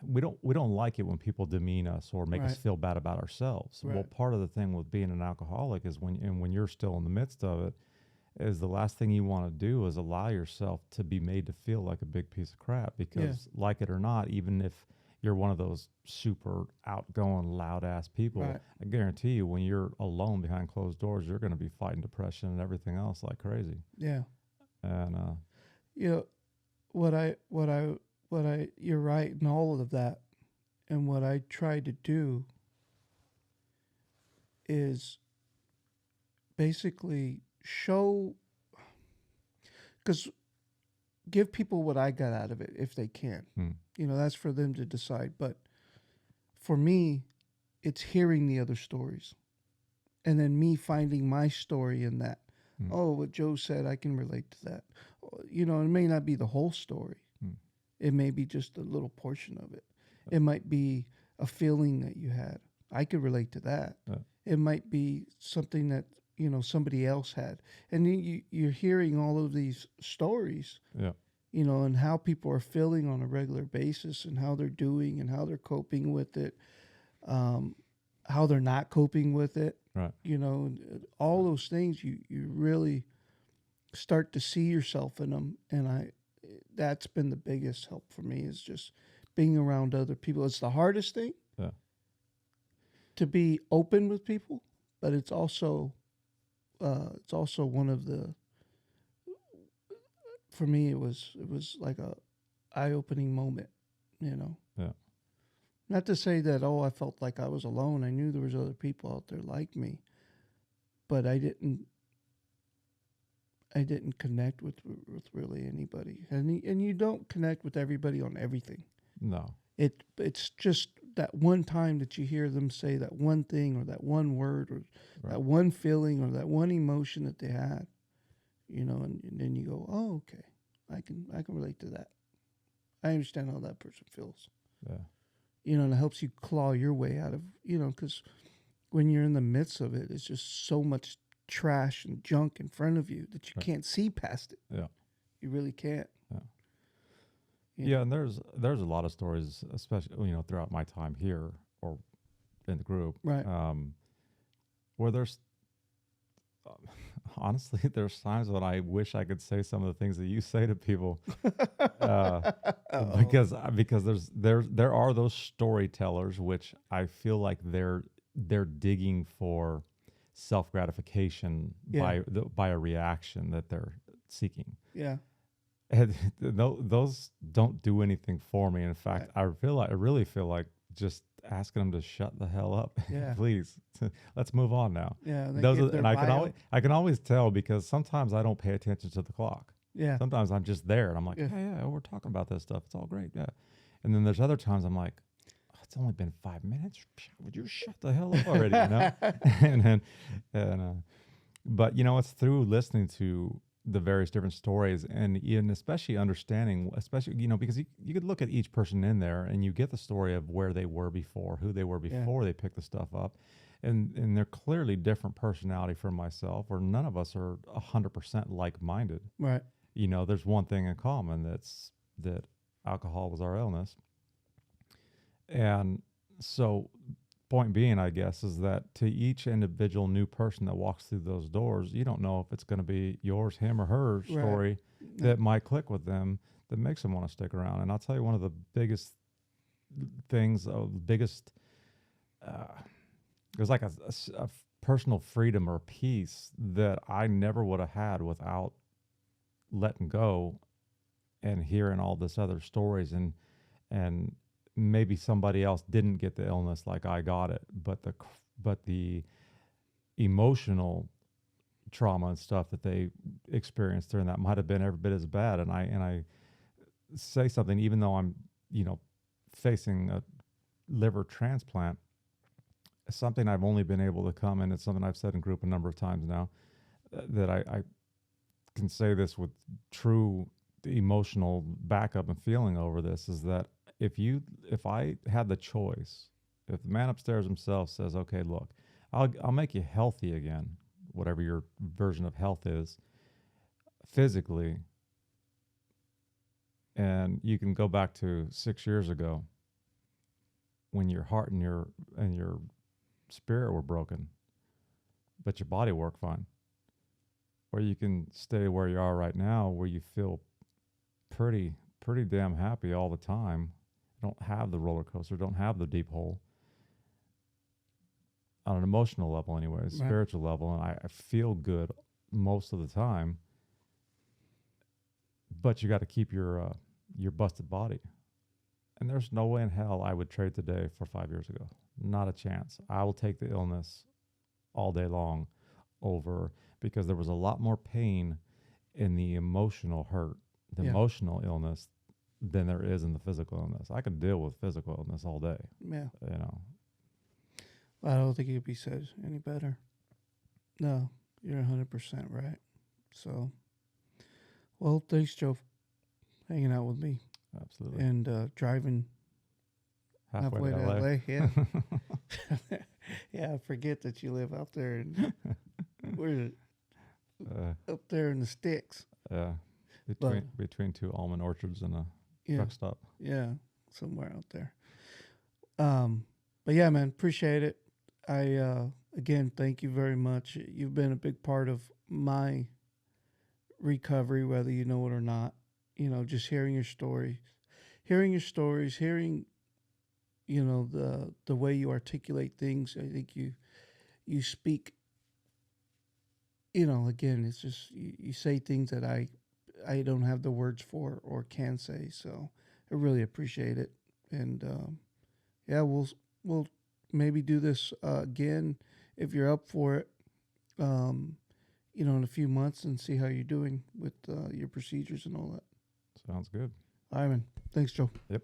We don't like it when people demean us or make us Right. feel bad about ourselves. Well, Right. part of the thing with being an alcoholic is when you're still in the midst of it, is the last thing you want to do is allow yourself to be made to feel like a big piece of crap, Yeah. because like it or not, even if you're one of those super outgoing loud ass people, Right. I guarantee you when you're alone behind closed doors, you're going to be fighting depression and everything else like crazy. Yeah. And You know, you're right in all of that. And what I try to do is basically show, because give people what I got out of it if they can. hmm, That's for them to decide. But for me, it's hearing the other stories and then me finding my story in that. hmm, Oh, what Joe said, I can relate to that. It may not be the whole story. hmm, It may be just a little portion of it. yeah, It might be a feeling that you had. I could relate to that. yeah, It might be something that, somebody else had. And then you're hearing all of these stories, yeah, and how people are feeling on a regular basis and how they're doing and how they're coping with it, um, how they're not coping with it. right, All those things you really start to see yourself in them. And that's been the biggest help for me, is just being around other people. It's the hardest thing yeah, to be open with people, but it's also one of the, for me it was like a eye-opening moment, you know. yeah, Not to say that, I felt like I was alone. I knew there was other people out there like me, but I didn't connect with really anybody. And you don't connect with everybody on everything. no, It's just that one time that you hear them say that one thing or that one word or right, that one feeling or that one emotion that they had, and then you go, oh, okay, I can relate to that. I understand how that person feels. yeah, And it helps you claw your way out of, because when you're in the midst of it, it's just so much trash and junk in front of you that you right, can't see past it. yeah. You really can't. Yeah. You Yeah, know? and there's a lot of stories, especially throughout my time here or in the group, Right. where there's honestly there's times when I wish I could say some of the things that you say to people, uh, Uh-oh. because there are those storytellers which I feel like they're digging for self gratification Yeah. by a reaction that they're seeking. Yeah. And those don't do anything for me. In fact, Right. I really feel like just asking them to shut the hell up, Yeah. please. Let's move on now. Yeah. They Those give are, their and bio. I can always tell because sometimes I don't pay attention to the clock. Yeah. Sometimes I'm just there and I'm like, Yeah. yeah, we're talking about this stuff. It's all great, yeah. And then there's other times I'm like, "Oh, it's only been 5 minutes. Would you shut the hell up already? And then, but it's through listening to the various different stories and even especially understanding, especially because you could look at each person in there and you get the story of where they were before, who they were Yeah. before they picked the stuff up, and they're clearly different personality from myself, or none of us are 100% like-minded. Right. There's one thing in common, that alcohol was our illness. And so point being, I guess, is that to each individual new person that walks through those doors, you don't know if it's going to be yours, him, or her Right. story that might click with them, that makes them want to stick around. And I'll tell you, one of the biggest things, it was like a personal freedom or peace that I never would have had without letting go and hearing all this other stories, and maybe somebody else didn't get the illness like I got it, but the emotional trauma and stuff that they experienced during that might have been every bit as bad. And I say something, even though I'm, facing a liver transplant, something I've only been able to come, and it's something I've said in group a number of times now, that I can say this with true emotional backup and feeling over this, is that if I had the choice, if the man upstairs himself says, okay, look, I'll make you healthy again, whatever your version of health is, physically, and you can go back to 6 years ago when your heart and your spirit were broken, but your body worked fine. Or you can stay where you are right now, where you feel pretty damn happy all the time. Don't have the roller coaster, don't have the deep hole on an emotional level, anyways, Right. spiritual level, and I feel good most of the time. But you got to keep your busted body. And there's no way in hell I would trade today for 5 years ago. Not a chance. I will take the illness all day long over, because there was a lot more pain in the emotional hurt, the Yeah. emotional illness, than there is in the physical illness. I can deal with physical illness all day, Yeah. you know. I don't think it could be said any better. No, you're 100% right. So, well, thanks, Joe, for hanging out with me Absolutely. and driving halfway to LA. Yeah. Yeah, I forget that you live out there and we're up there in the sticks. Yeah, between two almond orchards and a Yeah. truck stop. Yeah, somewhere out there. But yeah, man, appreciate it. I again thank you very much. You've been a big part of my recovery, whether you know it or not. Just hearing your stories, hearing the way you articulate things. I think you speak. Again, it's just you say things that I don't have the words for or can say. So I really appreciate it. And yeah, we'll maybe do this again if you're up for it. In a few months and see how you're doing with your procedures and all that. Sounds good. All right, man. Thanks, Joe. Yep.